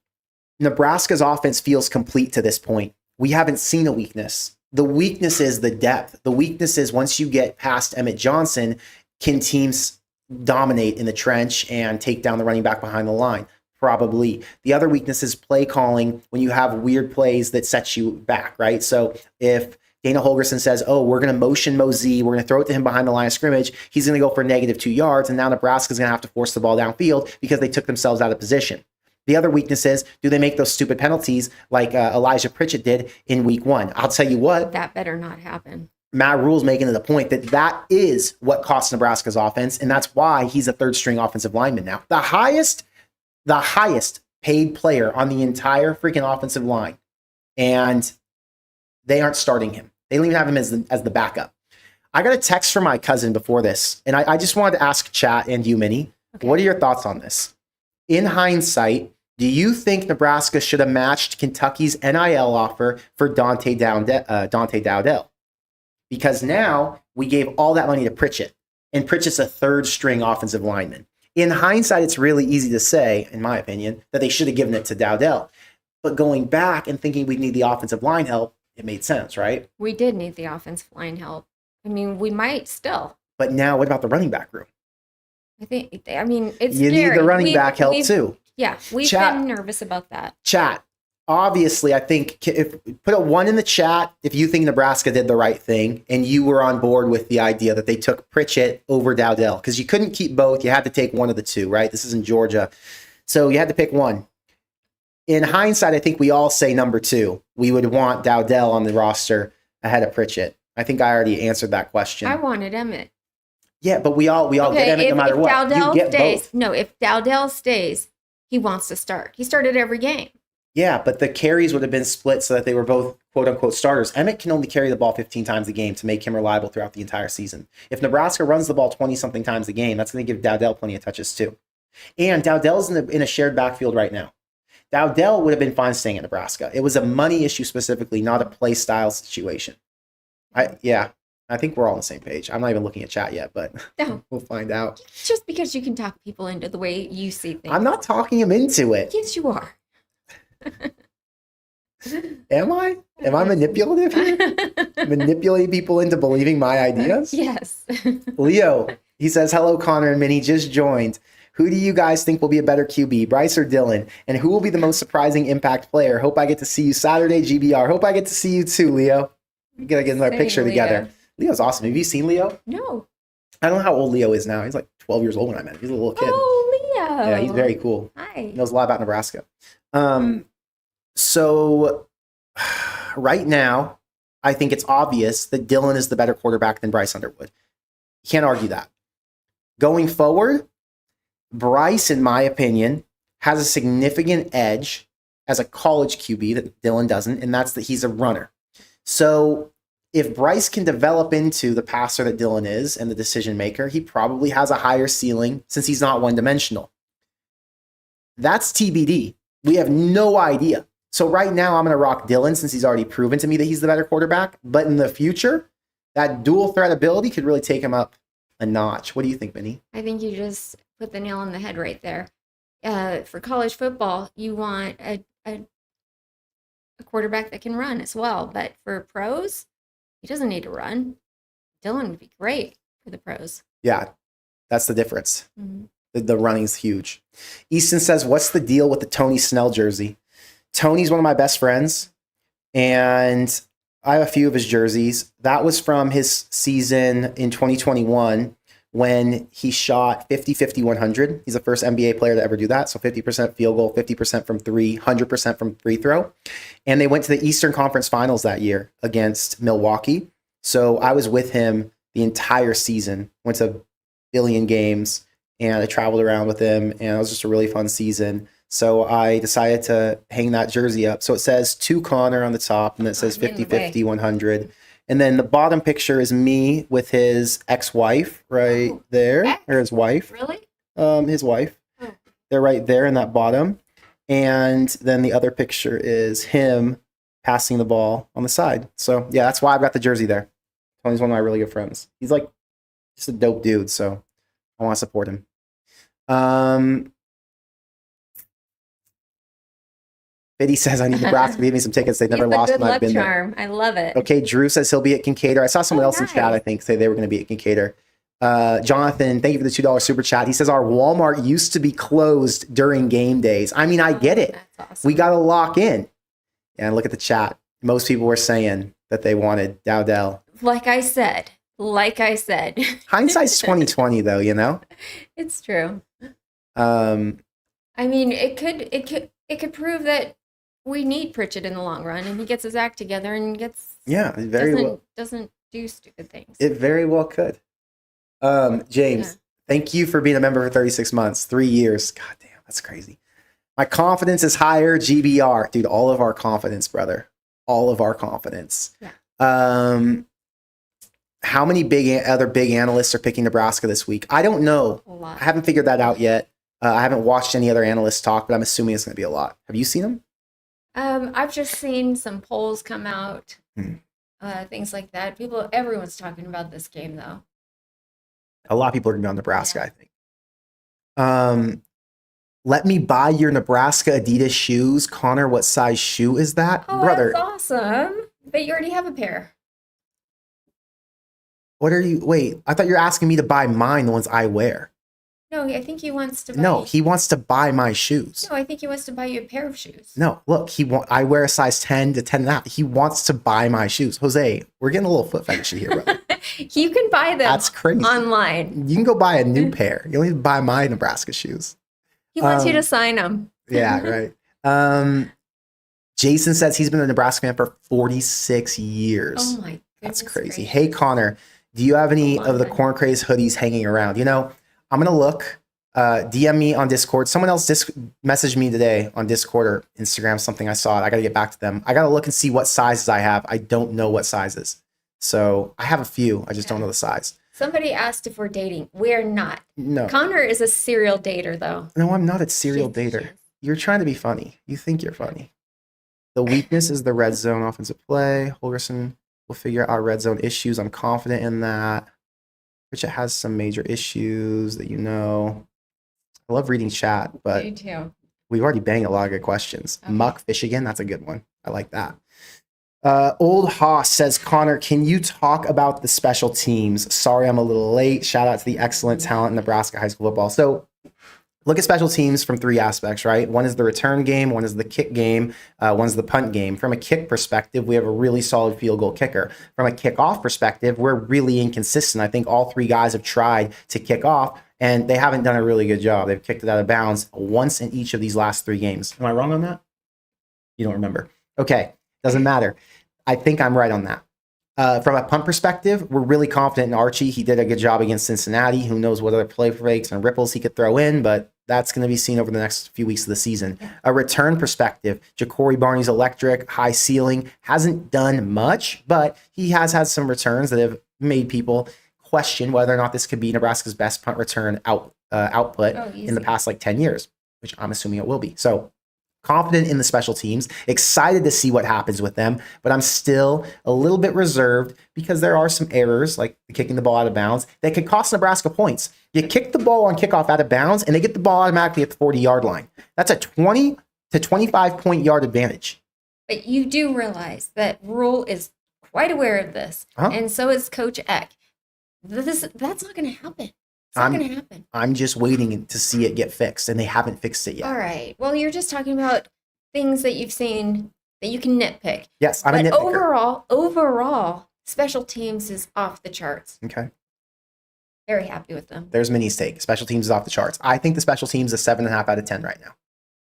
Nebraska's offense feels complete to this point. We haven't seen a weakness. The weakness is the depth. The weakness is once you get past Emmett Johnson, can teams dominate in the trench and take down the running back behind the line? Probably. The other weakness is play calling when you have weird plays that set you back, right? So if Dana Holgerson says, oh, we're going to motion Mosey, we're going to throw it to him behind the line of scrimmage, he's going to go for -2 yards, and now Nebraska's going to have to force the ball downfield because they took themselves out of position. The other weakness is, do they make those stupid penalties like Elijah Pritchett did in week 1? I'll tell you what. That better not happen. Matt Rule's making it a point that is what costs Nebraska's offense, and that's why he's a third-string offensive lineman now. The highest paid player on the entire freaking offensive line, and they aren't starting him. They don't even have him as the backup. I got a text from my cousin before this, and I just wanted to ask chat and you, Minnie, Okay. What are your thoughts on this? In hindsight, do you think Nebraska should have matched Kentucky's NIL offer for Dante Dowdell? Because now we gave all that money to Pritchett, and Pritchett's a third-string offensive lineman. In hindsight, it's really easy to say, in my opinion, that they should have given it to Dowdell. But going back and thinking we need the offensive line help, it made sense, right? We did need the offensive line help. I mean, we might still. But now, what about the running back room? It's You scary. need the running back help too. Yeah, we've Chat. been nervous about that. Chat. Obviously, I think if put a 1 in the chat if you think Nebraska did the right thing and you were on board with the idea that they took Pritchett over Dowdell, because you couldn't keep both. You had to take one of the two, right? This is in Georgia. So you had to pick one. In hindsight, I think we all say number 2. We would want Dowdell on the roster ahead of Pritchett. I think I already answered that question. I wanted Emmett. Yeah, but we all get Emmett no matter if what. Dowdell You get stays, both. no, if Dowdell stays, he wants to start. He started every game. Yeah, but the carries would have been split so that they were both quote-unquote starters. Emmett can only carry the ball 15 times a game to make him reliable throughout the entire season. If Nebraska runs the ball 20-something times a game, that's going to give Dowdell plenty of touches too. And Dowdell's in a shared backfield right now. Dowdell would have been fine staying at Nebraska. It was a money issue specifically, not a play style situation. I think we're all on the same page. I'm not even looking at chat yet, but No, we'll find out. just because you can talk people into the way you see things. I'm not talking him into it. Yes, you are. Am I? Am I manipulative here? Manipulating people into believing my ideas? Yes. Leo, he says, hello, Connor and Minnie, just joined. Who do you guys think will be a better QB, Bryce or Dylan? And who will be the most surprising impact player? Hope I get to see you Saturday, GBR. Hope I get to see you too, Leo. We gotta get another Same, picture Leo. together. Leo's awesome. Have you seen Leo? No. I don't know how old Leo is now. He's like 12 years old when I met him. He's a little kid. Oh, Leo. Yeah, he's very cool. Hi. He knows a lot about Nebraska. So right now, I think it's obvious that Dylan is the better quarterback than Bryce Underwood. You can't argue that. Going forward, Bryce, in my opinion, has a significant edge as a college QB that Dylan doesn't, and that's that he's a runner. So if Bryce can develop into the passer that Dylan is and the decision maker, he probably has a higher ceiling since he's not one-dimensional. That's TBD. We have no idea. So right now, I'm going to rock Dylan since he's already proven to me that he's the better quarterback. But in the future, that dual threat ability could really take him up a notch. What do you think, Minnie? I think you just put the nail on the head right there. For college football, you want a quarterback that can run as well. But for pros, he doesn't need to run. Dylan would be great for the pros. Yeah, that's the difference. Mm-hmm. The running's huge. Easton says, what's the deal with the Tony Snell jersey? Tony's one of my best friends, and I have a few of his jerseys. That was from his season in 2021 when he shot 50, 50, 100. He's the first NBA player to ever do that. So 50% field goal, 50% from three, 100% from free throw. And they went to the Eastern Conference Finals that year against Milwaukee. So I was with him the entire season, went to a billion games, and I traveled around with him, and it was just a really fun season. So I decided to hang that jersey up. So it says to Connor on the top, and it says 50, 50, 100. And then the bottom picture is me with his ex-wife right there, or his wife. Really? His wife. Oh. They're right there in that bottom. And then the other picture is him passing the ball on the side. So yeah, that's why I've got the jersey there. Tony's one of my really good friends. He's like just a dope dude, so I want to support him. Biddy says, I need Nebraska to give me some tickets. They've never lost when I've been charm. there. I love it. Okay, Drew says he'll be at Kincaidor. I saw someone else in nice. chat, I think, say they were going to be at Kincaidor. Jonathan, thank you for the $2 super chat. He says our Walmart used to be closed during game days. I mean, I get it. That's awesome. We got to lock in. And look at the chat. Most people were saying that they wanted Dowdell. Like I said. Hindsight's 2020, though, you know? It's true. Um, I mean, it could prove that we need Pritchett in the long run, and he gets his act together and doesn't do stupid things. It very well could. James, thank you for being a member for 36 months, 3 years. God damn, that's crazy. My confidence is higher, GBR. Dude, all of our confidence, brother. All of our confidence. Yeah. How many other big analysts are picking Nebraska this week? I don't know. A lot. I haven't figured that out yet. I haven't watched any other analysts talk, but I'm assuming it's going to be a lot. Have you seen them? I've just seen some polls come out, things like that. Everyone's talking about this game, though. A lot of people are going to be on Nebraska, I think. Let me buy your Nebraska Adidas shoes. Connor, what size shoe is that? Oh, Brother, that's awesome. But you already have a pair. wait, I thought you were asking me to buy mine, the ones I wear. No, I think he wants to buy No, he wants to buy my shoes. No, I think he wants to buy you a pair of shoes. No, look, I wear a size 10 to 10.5. He wants to buy my shoes. Jose, we're getting a little foot fetishy here, brother. You can buy them That's crazy. online. You can go buy a new pair. You don't need to buy my Nebraska shoes. He wants you to sign them. Yeah, right. Jason says he's been a Nebraska fan for 46 years. Oh my goodness. That's crazy. gracious. Hey, Connor, do you have any Come of the on. Corn Craze hoodies hanging around? You know, I'm going to look. DM me on Discord. Someone else messaged me today on Discord or Instagram, something I saw it. I got to get back to them. I got to look and see what sizes I have. I don't know what sizes. So I have a few. I just don't know the size. Somebody asked if we're dating. We're not. No. Connor is a serial dater, though. No, I'm not a serial Yes, dater. yes. You're trying to be funny. You think you're funny. The weakness is the red zone offensive play. Holgerson will figure out our red zone issues. I'm confident in that. Which it has some major issues that you know. I love reading chat, but Me too. we've already banged a lot of good questions. Okay. Muck Fishigan, that's a good one. I like that. Old Haas says, Connor, can you talk about the special teams? Sorry, I'm a little late. Shout out to the excellent talent in Nebraska high school football. So look at special teams from three aspects, right? One is the return game, one is the kick game, one is the punt game. From a kick perspective, we have a really solid field goal kicker. From a kickoff perspective, we're really inconsistent. I think all three guys have tried to kick off, and they haven't done a really good job. They've kicked it out of bounds once in each of these last 3 games. Am I wrong on that? You don't remember. Okay, doesn't matter. I think I'm right on that. From a punt perspective, we're really confident in Archie. He did a good job against Cincinnati. Who knows what other play fakes and ripples he could throw in, but that's going to be seen over the next few weeks of the season. A return perspective, Ja'Cory Barney's electric, high ceiling, hasn't done much, but he has had some returns that have made people question whether or not this could be Nebraska's best punt return output in the past 10 years, which I'm assuming it will be. So confident in the special teams, excited to see what happens with them, but I'm still a little bit reserved because there are some errors, like kicking the ball out of bounds, that could cost Nebraska points. You kick the ball on kickoff out of bounds, and they get the ball automatically at the 40-yard line. That's a 20 to 25-point yard advantage. But you do realize that Rule is quite aware of this, and so is Coach Eck. That's not going to happen. It's not going to happen. I'm just waiting to see it get fixed, and they haven't fixed it yet. All right. Well, you're just talking about things that you've seen that you can nitpick. Yes, I'm a nitpicker. Overall, special teams is off the charts. Okay. Very happy with them. There's Minnie's take. Special teams is off the charts. I think the special teams is 7.5 out of 10 right now.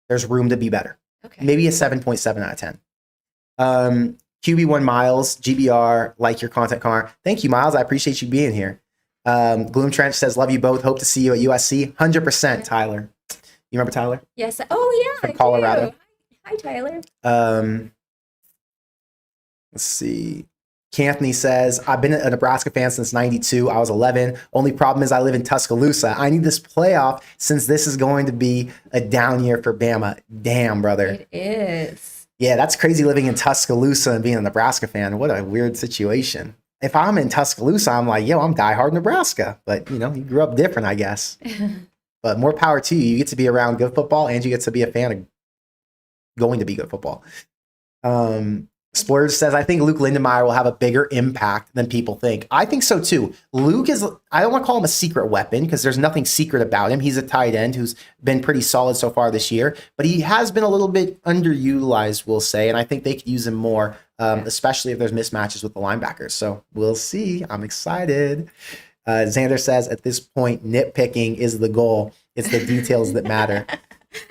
There's room to be better. Okay. Maybe a 7.7 out of 10. QB1 Miles, GBR, like your content, Connor. Thank you, Miles. I appreciate you being here. Gloom Trench says, love you both. Hope to see you at USC. 100%, Tyler. You remember Tyler? Yes. Oh, yeah. From Colorado. Hi, Tyler. Let's see. Canthony says, I've been a Nebraska fan since 92. I was 11. Only problem is I live in Tuscaloosa. I need this playoff since this is going to be a down year for Bama. Damn, brother. It is. Yeah, that's crazy living in Tuscaloosa and being a Nebraska fan. What a weird situation. If I'm in Tuscaloosa, I'm like, yo, I'm diehard Nebraska. But, you grew up different, I guess. But more power to you. You get to be around good football, and you get to be a fan of going to be good football. Splurge says, I think Luke Lindenmeyer will have a bigger impact than people think. I think so too. Luke is, I don't want to call him a secret weapon because there's nothing secret about him. He's a tight end who's been pretty solid so far this year, but he has been a little bit underutilized, we'll say, and I think they could use him more, especially if there's mismatches with the linebackers. So we'll see. I'm excited. Xander says, at this point, nitpicking is the goal. It's the details that matter.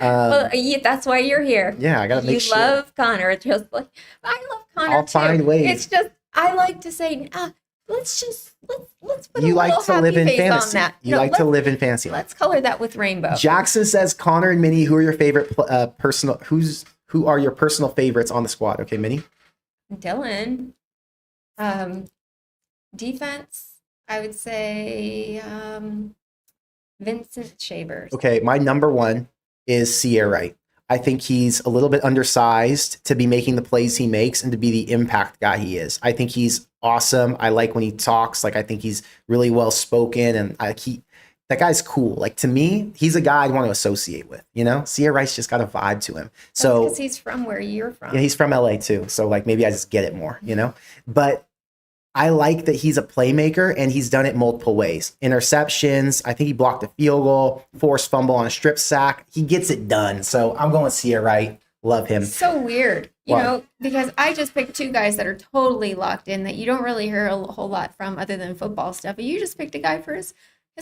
Well, that's why you're here. Yeah, I gotta make sure. You love Connor. It's just like I love Connor. I'll find ways. It's just I like to say, let's put you a like little to happy live in face fantasy. on that. You like to live in fantasy. Let's color that with rainbow. Jackson says, Connor and Minnie, who are your favorite personal? Who are your personal favorites on the squad? Okay, Minnie. Dylan. Defense, I would say Vincent Shavers. Okay, my number one is Sierra Wright. I think he's a little bit undersized to be making the plays he makes and to be the impact guy he is. I think he's awesome. I like when he talks. I think he's really well spoken, and that guy's cool. To me, he's a guy I'd want to associate with. Sierra Wright's just got a vibe to him. So because he's from where you're from. Yeah, he's from LA too. So maybe I just get it more. But I like that he's a playmaker, and he's done it multiple ways. Interceptions. I think he blocked a field goal, forced fumble on a strip sack. He gets it done. So I'm going Sierra Wright. Love him. So weird, because I just picked 2 guys that are totally locked in that you don't really hear a whole lot from other than football stuff. But you just picked a guy for his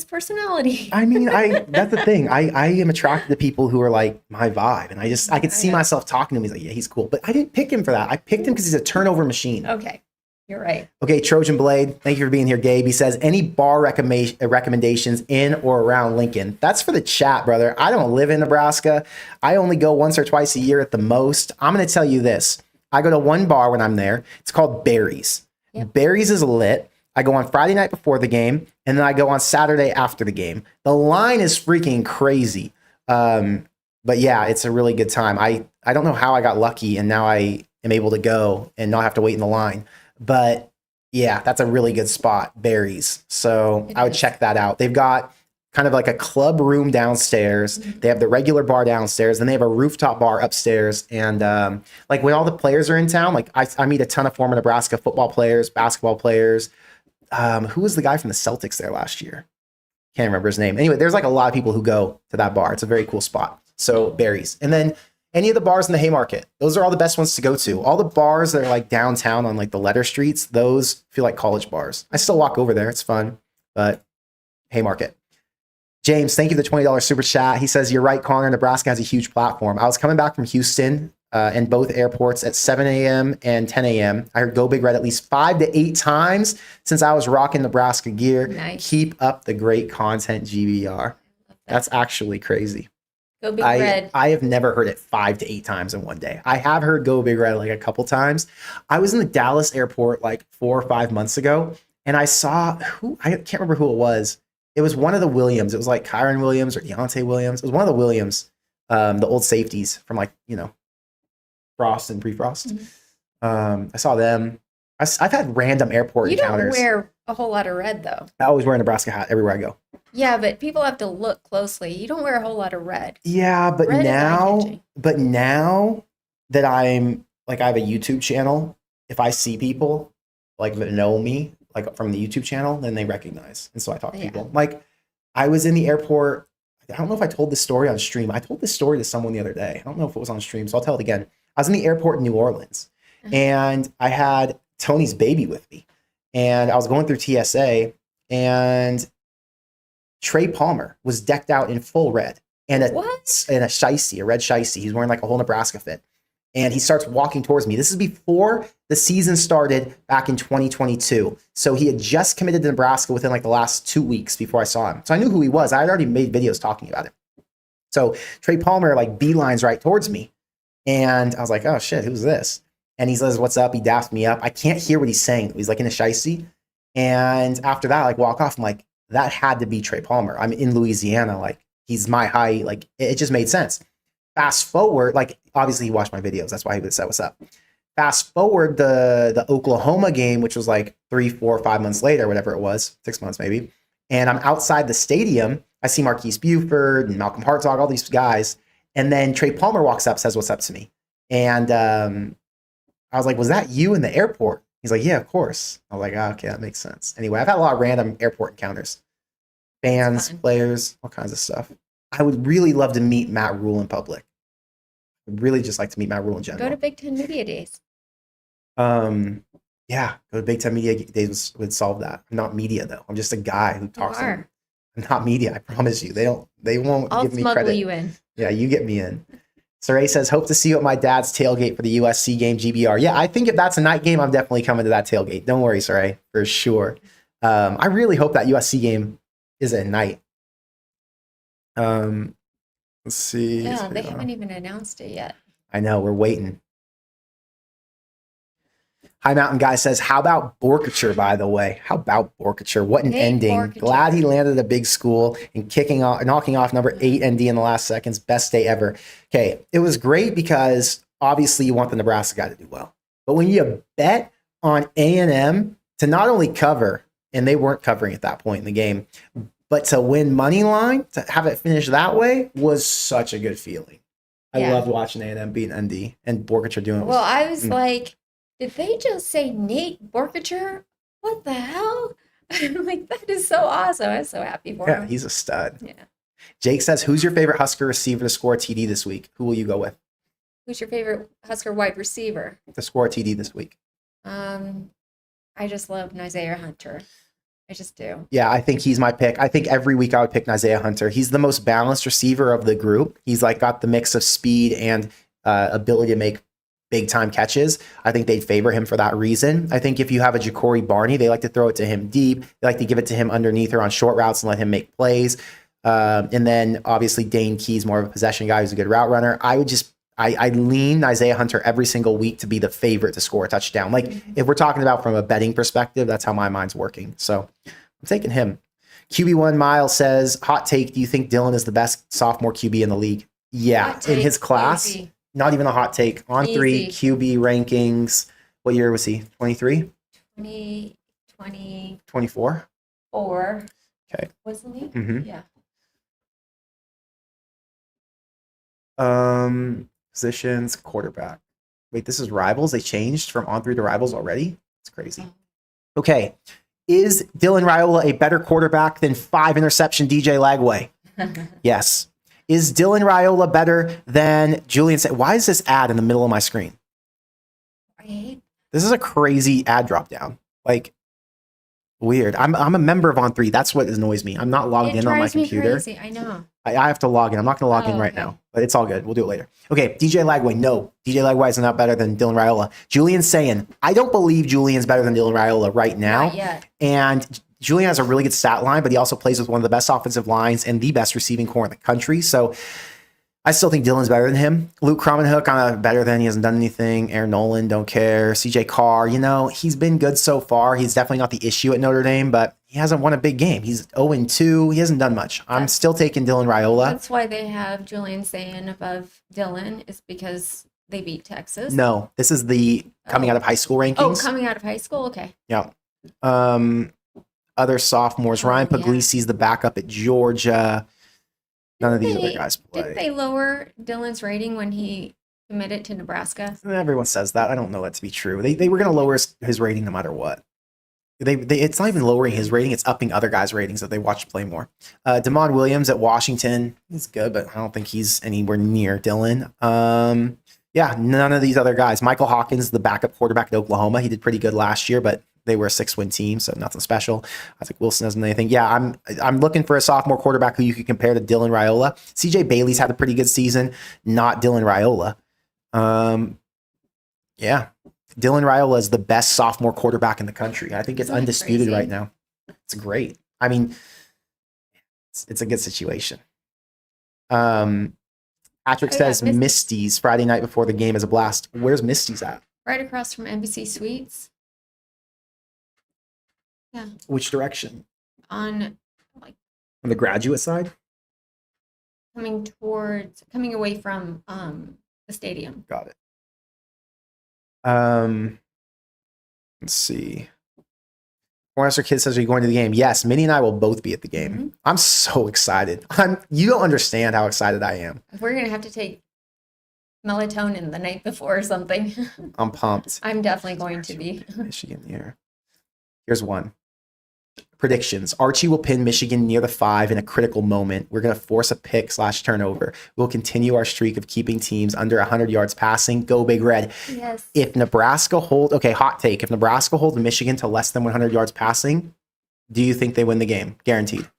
personality. I mean, that's the thing. I am attracted to people who are like my vibe, and I could see myself talking to him. He's like, yeah, he's cool. But I didn't pick him for that. I picked him because he's a turnover machine. Okay. You're right. Okay, Trojan Blade, thank you for being here, Gabe. He says, any bar recommendations in or around Lincoln? That's for the chat, brother. I don't live in Nebraska. I only go once or twice a year at the most. I'm going to tell you this. I go to one bar when I'm there. It's called Barry's. Yep. Barry's is lit. I go on Friday night before the game, and then I go on Saturday after the game. The line is freaking crazy. but yeah, it's a really good time. I don't know how I got lucky and now I am able to go and not have to wait in the line. But yeah, that's a really good spot, Barry's. So It I would is. check that out. They've got kind of like a club room downstairs. They have the regular bar downstairs, then they have a rooftop bar upstairs. And like when all the players are in town, like I meet a ton of former Nebraska football players, basketball players. Who was the guy from the Celtics there last year? Can't remember his name. Anyway, there's like a lot of people who go to that bar. It's a very cool spot. So Barry's. And then any of the bars in the Haymarket, those are all the best ones to go to. All the bars that are like downtown on like the letter streets, those feel like college bars. I still walk over there. It's fun, but Haymarket. James, thank you for the $20 super chat. He says, you're right, Connor. Nebraska has a huge platform. I was coming back from Houston and both airports at 7 a.m. and 10 a.m. I heard Go Big Red at least 5 to 8 times since I was rocking Nebraska gear. Nice. Keep up the great content, GBR. That's actually crazy. Go Big Red. I have never heard it 5 to 8 times in one day. I have heard Go Big Red like a couple times. I was in the Dallas airport like 4 or 5 months ago, and I saw I can't remember who it was. It was one of the Williams. It was like Kyron Williams or Deontay Williams. It was one of the Williams, the old safeties from like, Frost and pre-Frost. Mhm. I saw them. I've had random airport You don't encounters. wear a whole lot of red though. I always wear a Nebraska hat everywhere I go. Yeah, but people have to look closely. You don't wear a whole lot of red. Yeah, but Red is now, eye-catching. that I'm like, I have a YouTube channel. If I see people like that know me, like from the YouTube channel, then they recognize. And so I talk to Yeah. people. Like I was in the airport. I don't know if I told this story on stream. I told this story to someone the other day. I don't know if it was on stream, so I'll tell it again. I was in the airport in New Orleans and I had Tony's baby with me. And I was going through TSA and Trey Palmer was decked out in full red and a What? red shiesty. He's wearing like a whole Nebraska fit. And he starts walking towards me. This is before the season started back in 2022. So he had just committed to Nebraska within like the last 2 weeks before I saw him. So I knew who he was. I had already made videos talking about him. So Trey Palmer like beelines right towards me. And I was like, oh shit, who's this? And he says, what's up? He daps me up. I can't hear what he's saying. He's like in a shiesty. And after that, I like walk off. I'm like, that had to be Trey Palmer. I'm in Louisiana. Like he's my height. Like it just made sense. Fast forward, like obviously he watched my videos. That's why he would say what's up. Fast forward the Oklahoma game, which was like 3, 4, 5 months later, whatever it was, 6 months maybe. And I'm outside the stadium. I see Marquise Buford and Malcolm Hartzog, all these guys. And then Trey Palmer walks up, says what's up to me. And I was like, was that you in the airport? He's like, yeah, of course. I was like, oh, okay, that makes sense. Anyway, I've had a lot of random airport encounters. Fans, Fun. players, all kinds of stuff. I would really love to meet Matt Rule in public. I'd really just like to meet Matt Rule in general. Go to Big Ten Media Days. Yeah, go to Big Ten Media Days would solve that. I'm not media though. I'm just a guy who talks. are. I'm not media. I promise you. They won't I'll give me smuggle credit. you in. Yeah, you get me in. Saray says, hope to see you at my dad's tailgate for the USC game, GBR. Yeah, I think if that's a night game, I'm definitely coming to that tailgate. Don't worry, Saray, for sure. I really hope that USC game is at night. Let's see. Yeah, they haven't even announced it yet. I know, we're waiting. High Mountain Guy says, how about Borkature, by the way? How about Borkature? What an Hey, ending. Borkature. Glad he landed a big school and knocking off number 8 ND in the last seconds. Best day ever. Okay, it was great because obviously you want the Nebraska guy to do well. But when you bet on A&M to not only cover, and they weren't covering at that point in the game, but to win money line, to have it finish that way was such a good feeling. I Yeah. loved watching A&M beat ND and Borkature doing it. Well, I was like, did they just say Nate Borkature? What the hell? I'm like, that is so awesome. I'm so happy for Yeah, him. he's a stud. Yeah. Jake says, who's your favorite Husker receiver to score a TD this week? Who will you go with Who's your favorite Husker wide receiver? to score a TD this week? I just love Isaiah Hunter. I just do. Yeah, I think he's my pick. I think every week I would pick Isaiah Hunter. He's the most balanced receiver of the group. He's like got the mix of speed and ability to make big time catches. I think they'd favor him for that reason. I think if you have a Ja'Cory Barney, they like to throw it to him deep. They like to give it to him underneath or on short routes and let him make plays. And then obviously Dane Key's more of a possession guy who's a good route runner. I lean Isaiah Hunter every single week to be the favorite to score a touchdown. Like if we're talking about from a betting perspective, that's how my mind's working. So I'm taking him. QB1 Miles says, hot take, do you think Dylan is the best sophomore QB in the league? Yeah, Hot in his take, class. easy. Not even a hot take. On 3 Easy. QB rankings. What year was he? 23? 2024 24? Okay. wasn't he? Mm-hmm. Yeah. Positions, quarterback. Wait, this is Rivals? They changed from on 3 to Rivals already? It's crazy. Okay. Is Dylan Raiola a better quarterback than 5 interception DJ Lagway? Yes. Is Dylan Raiola better than Julian? Why is this ad in the middle of my screen? I hate This is a crazy ad drop down. Like, weird. I'm a member of On3. That's what annoys me. I'm not logged it in on my drives me computer. crazy. I know. I have to log in. I'm not going to log in right Okay. now, but it's all good. We'll do it later. Okay, DJ Lagway. No, DJ Lagway is not better than Dylan Raiola. Julian's saying, I don't believe Julian's better than Dylan Raiola right now. Not yet. And Julian has a really good stat line, but he also plays with one of the best offensive lines and the best receiving core in the country. So I still think Dylan's better than him. Luke Cromenhook, better than. He hasn't done anything. Aaron Nolan, don't care. CJ Carr, he's been good so far. He's definitely not the issue at Notre Dame, but he hasn't won a big game. He's 0-2. He hasn't done much. I'm still taking Dylan Raiola. That's why they have Julian Sayin above Dylan, is because they beat Texas. No, this is the coming out of high school rankings. Oh, coming out of high school? Okay. Yeah. Other sophomores. Ryan Puglisi's the backup at Georgia. None of these other guys play. Did they lower Dylan's rating when he committed to Nebraska? Everyone says that. I don't know that to be true. They were going to lower his rating no matter what. It's not even lowering his rating. It's upping other guys' ratings that they watch play more. Damon Williams at Washington. He's good, but I don't think he's anywhere near Dylan. Yeah, none of these other guys. Michael Hawkins, the backup quarterback at Oklahoma. He did pretty good last year, but they were a 6-win team, so nothing special. I think Wilson hasn't done anything. Yeah, I'm looking for a sophomore quarterback who you could compare to Dylan Raiola. CJ Bailey's had a pretty good season, not Dylan Raiola. Yeah, Dylan Raiola is the best sophomore quarterback in the country. I think it's undisputed right now. It's great. I mean, it's a good situation. Patrick says Misty's Friday night before the game is a blast. Where's Misty's at? Right across from NBC Suites. Yeah. Which direction? On the graduate side? Coming away from the stadium. Got it. Let's see. Cornerster Kid says, are you going to the game? Yes, Minnie and I will both be at the game. Mm-hmm. I'm so excited. You don't understand how excited I am. We're going to have to take melatonin the night before or something. I'm pumped. I'm definitely going to be. Michigan here. Here's one. Predictions. Archie will pin Michigan near the 5 in a critical moment. We're going to force a pick/turnover. We'll continue our streak of keeping teams under 100 yards passing. Go Big Red. Yes. If Nebraska hot take. If Nebraska holds Michigan to less than 100 yards passing, do you think they win the game? Guaranteed.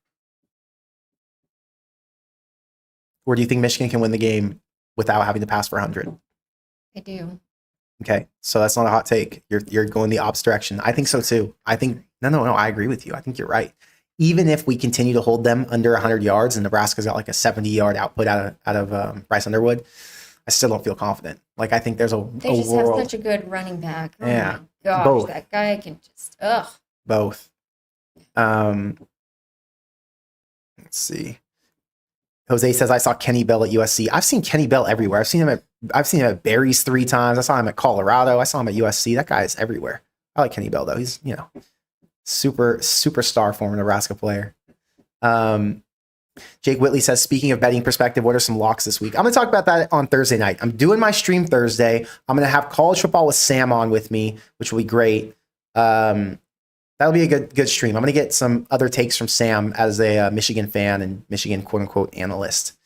Or do you think Michigan can win the game without having to pass for 100? I do. Okay, so that's not a hot take. You're going the opposite direction. I think so too. I think no. I agree with you. I think you're right. Even if we continue to hold them under 100 yards and Nebraska's got like a 70-yard output out of Bryce Underwood, I still don't feel confident. Like I think there's they just have such a good running back. Oh yeah, my gosh, both. That guy can just both. Let's see. Jose says, I saw Kenny Bell at USC. I've seen Kenny Bell everywhere. I've seen him at Barry's 3 times. I saw him at Colorado. I saw him at USC. That guy is everywhere. I like Kenny Bell though. He's, superstar former Nebraska player. Jake Whitley says, speaking of betting perspective, what are some locks this week? I'm going to talk about that on Thursday night. I'm doing my stream Thursday. I'm going to have college football with Sam on with me, which will be great. That'll be a good stream. I'm going to get some other takes from Sam as a Michigan fan and Michigan quote-unquote analyst.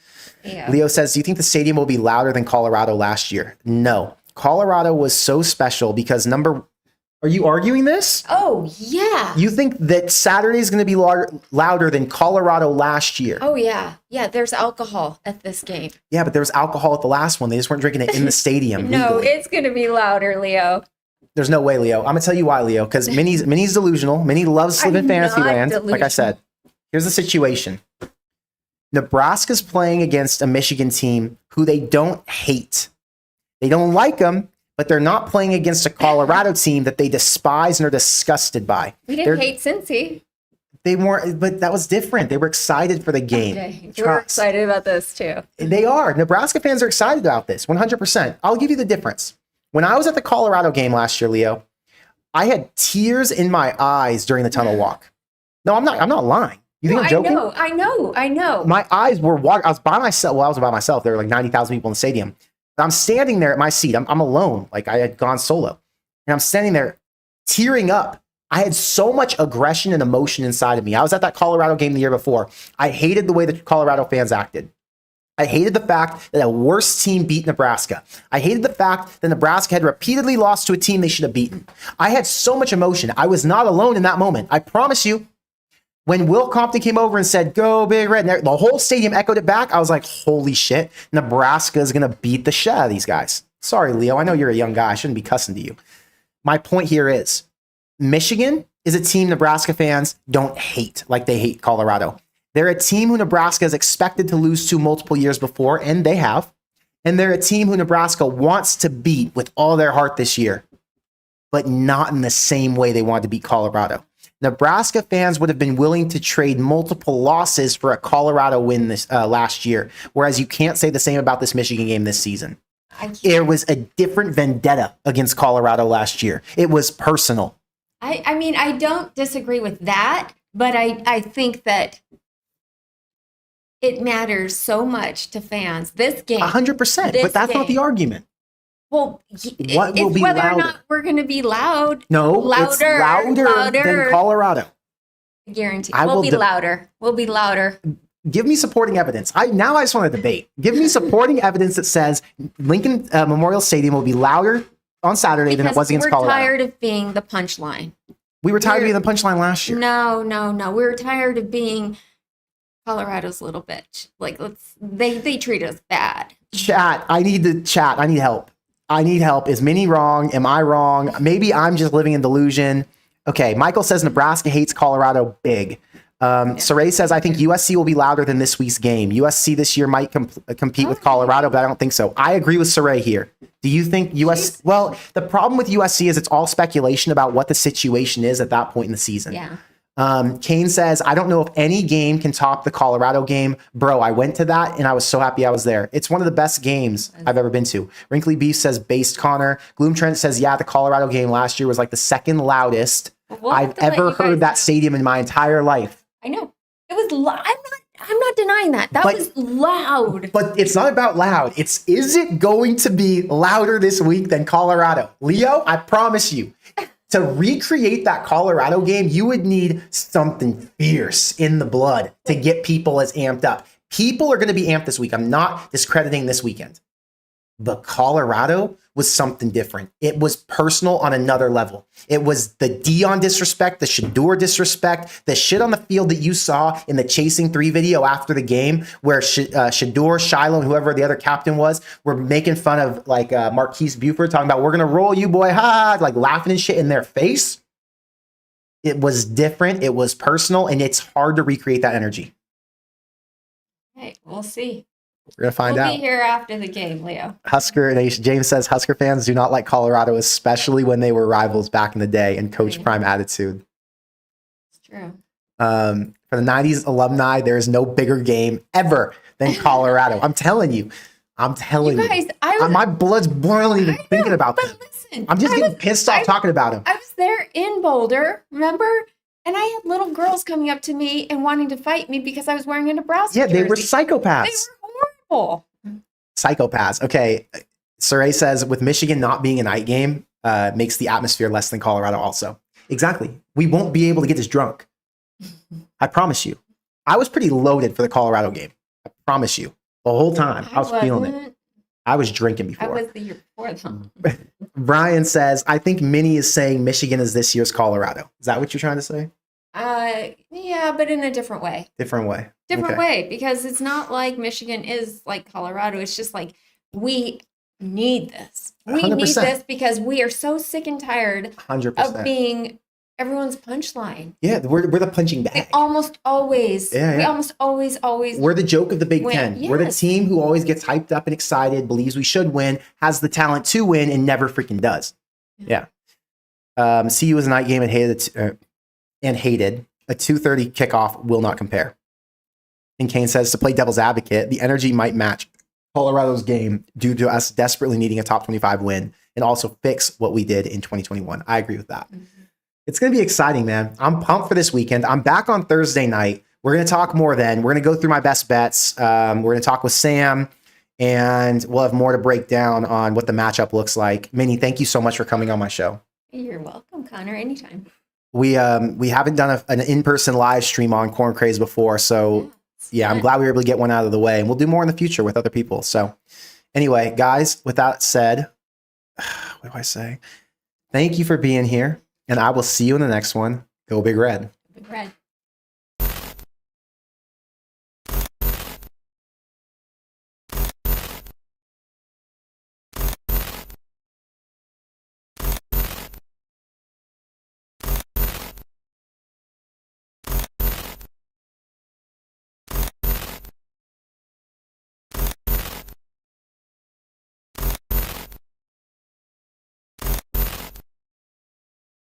Yeah. Leo says, do you think the stadium will be louder than Colorado last year? No. Colorado was so special because are you arguing this? Oh, yeah. You think that Saturday is going to be louder than Colorado last year? Oh, yeah. Yeah, there's alcohol at this game. Yeah, but there was alcohol at the last one. They just weren't drinking it in the stadium. No, it's going to be louder, Leo. There's no way, Leo. I'm going to tell you why, Leo, because Minnie's delusional. Minnie loves living fantasy land. Delusional. Like I said, here's the situation. Nebraska's playing against a Michigan team who they don't hate. They don't like them, but they're not playing against a Colorado team that they despise and are disgusted by. We didn't hate Cincy. They weren't, but that was different. They were excited for the game. Okay. We're excited about this too. They are. Nebraska fans are excited about this, 100%. I'll give you the difference. When I was at the Colorado game last year, Leo, I had tears in my eyes during the tunnel walk. No, I'm not lying. You think I'm joking? I know. My eyes were watering. I was by myself. Well, I was by myself. There were like 90,000 people in the stadium. I'm standing there at my seat. I'm alone. Like I had gone solo. And I'm standing there tearing up. I had so much aggression and emotion inside of me. I was at that Colorado game the year before. I hated the way the Colorado fans acted. I hated the fact that a worse team beat Nebraska. I hated the fact that Nebraska had repeatedly lost to a team they should have beaten. I had so much emotion. I was not alone in that moment. I promise you. When Will Compton came over and said, "Go Big Red," and the whole stadium echoed it back, I was like, holy shit, Nebraska is going to beat the shit out of these guys. Sorry, Leo. I know you're a young guy. I shouldn't be cussing to you. My point here is Michigan is a team Nebraska fans don't hate like they hate Colorado. They're a team who Nebraska is expected to lose to multiple years before, and they have. And they're a team who Nebraska wants to beat with all their heart this year, but not in the same way they wanted to beat Colorado. Nebraska fans would have been willing to trade multiple losses for a Colorado win this last year, whereas you can't say the same about this Michigan game this season. There was a different vendetta against Colorado last year. It was personal. I mean, I don't disagree with that, but I think that it matters so much to fans. This game, 100%, but that's not the argument. Well, what will be whether louder? or not we're going to be loud. No, it's louder than Colorado. I guarantee. We'll be louder. We'll be louder. Give me supporting evidence. I just want to debate. Give me supporting evidence that says Lincoln Memorial Stadium will be louder on Saturday than it was against Colorado. We're tired of being the punchline. We were tired of being the punchline last year. No. We were tired of being Colorado's little bitch. Like they treat us bad. Chat. I need help. I need help. Is Minnie wrong? Am I wrong? Maybe I'm just living in delusion. Okay, Michael says Nebraska hates Colorado big. Saray says, I think USC will be louder than this week's game. USC this year might compete with Colorado, but I don't think so. I agree with Saray here. Do you think USC? Well, the problem with USC is it's all speculation about what the situation is at that point in the season. Yeah. Kane says, I don't know if any game can top the Colorado game. Bro, I went to that and I was so happy I was there. It's one of the best games I've ever been to. Wrinkly Beef says, based Connor. Gloom Trent says, yeah, the Colorado game last year was like the second loudest I've ever heard that stadium in my entire life. I know. It was loud. I'm not denying that. That was loud. But it's not about loud. Is it going to be louder this week than Colorado? Leo, I promise you. To recreate that Colorado game, you would need something fierce in the blood to get people as amped up. People are going to be amped this week. I'm not discrediting this weekend. But Colorado was something different. It was personal on another level. It was the Dion disrespect, the Shador disrespect, the shit on the field that you saw in the Chasing 3 video after the game where Shador, Shiloh, and whoever the other captain was, were making fun of like Marquise Buford, talking about, we're going to roll you, boy, ha, like laughing and shit in their face. It was different. It was personal, and it's hard to recreate that energy. Hey, we'll see. We're going to find out. We'll be here after the game, Leo. Husker Nation. James says Husker fans do not like Colorado, especially when they were rivals back in the day and Coach Prime attitude. It's true. For the 90s alumni, there is no bigger game ever than Colorado. I'm telling you. You guys, my blood's boiling even thinking about that. But listen. I'm just getting pissed off talking about him. I was there in Boulder, remember? And I had little girls coming up to me and wanting to fight me because I was wearing a Nebraska jersey. They were psychopaths. They were horrible. Psychopaths. Okay. Saray says, with Michigan not being a night game, makes the atmosphere less than Colorado also. Exactly. We won't be able to get this drunk. I promise you. I was pretty loaded for the Colorado game. I promise you. The whole time. I was feeling it. I was drinking before. I was the year before them. Brian says, I think Minnie is saying Michigan is this year's Colorado. Is that what you're trying to say? Yeah, but in a different way. Different way, because it's not like Michigan is like Colorado. It's just like we need this. We 100%. need this because we are so sick and tired 100%. of being everyone's punchline. Yeah, we're the punching bag. We almost always. We almost always. We're the joke of the Big win. Ten. Yes. We're the team who always gets hyped up and excited, believes we should win, has the talent to win, and never freaking does. Yeah. CU was a night game and hated. a 2:30 kickoff will not compare. And Kane says, to play devil's advocate, the energy might match Colorado's game due to us desperately needing a top 25 win and also fix what we did in 2021. I agree with that. It's going to be exciting, man. I'm pumped for this weekend. I'm back on Thursday night. We're going to talk more then. We're going to go through my best bets. We're going to talk with Sam, and we'll have more to break down on what the matchup looks like. Minnie, thank you so much for coming on my show. You're welcome, Connor. Anytime. We haven't done an in-person live stream on Corn Craze before, so yeah, I'm glad we were able to get one out of the way, and we'll do more in the future with other people. So anyway, guys, with that said, what do I say? Thank you for being here, and I will see you in the next one. Go Big Red. Big Red.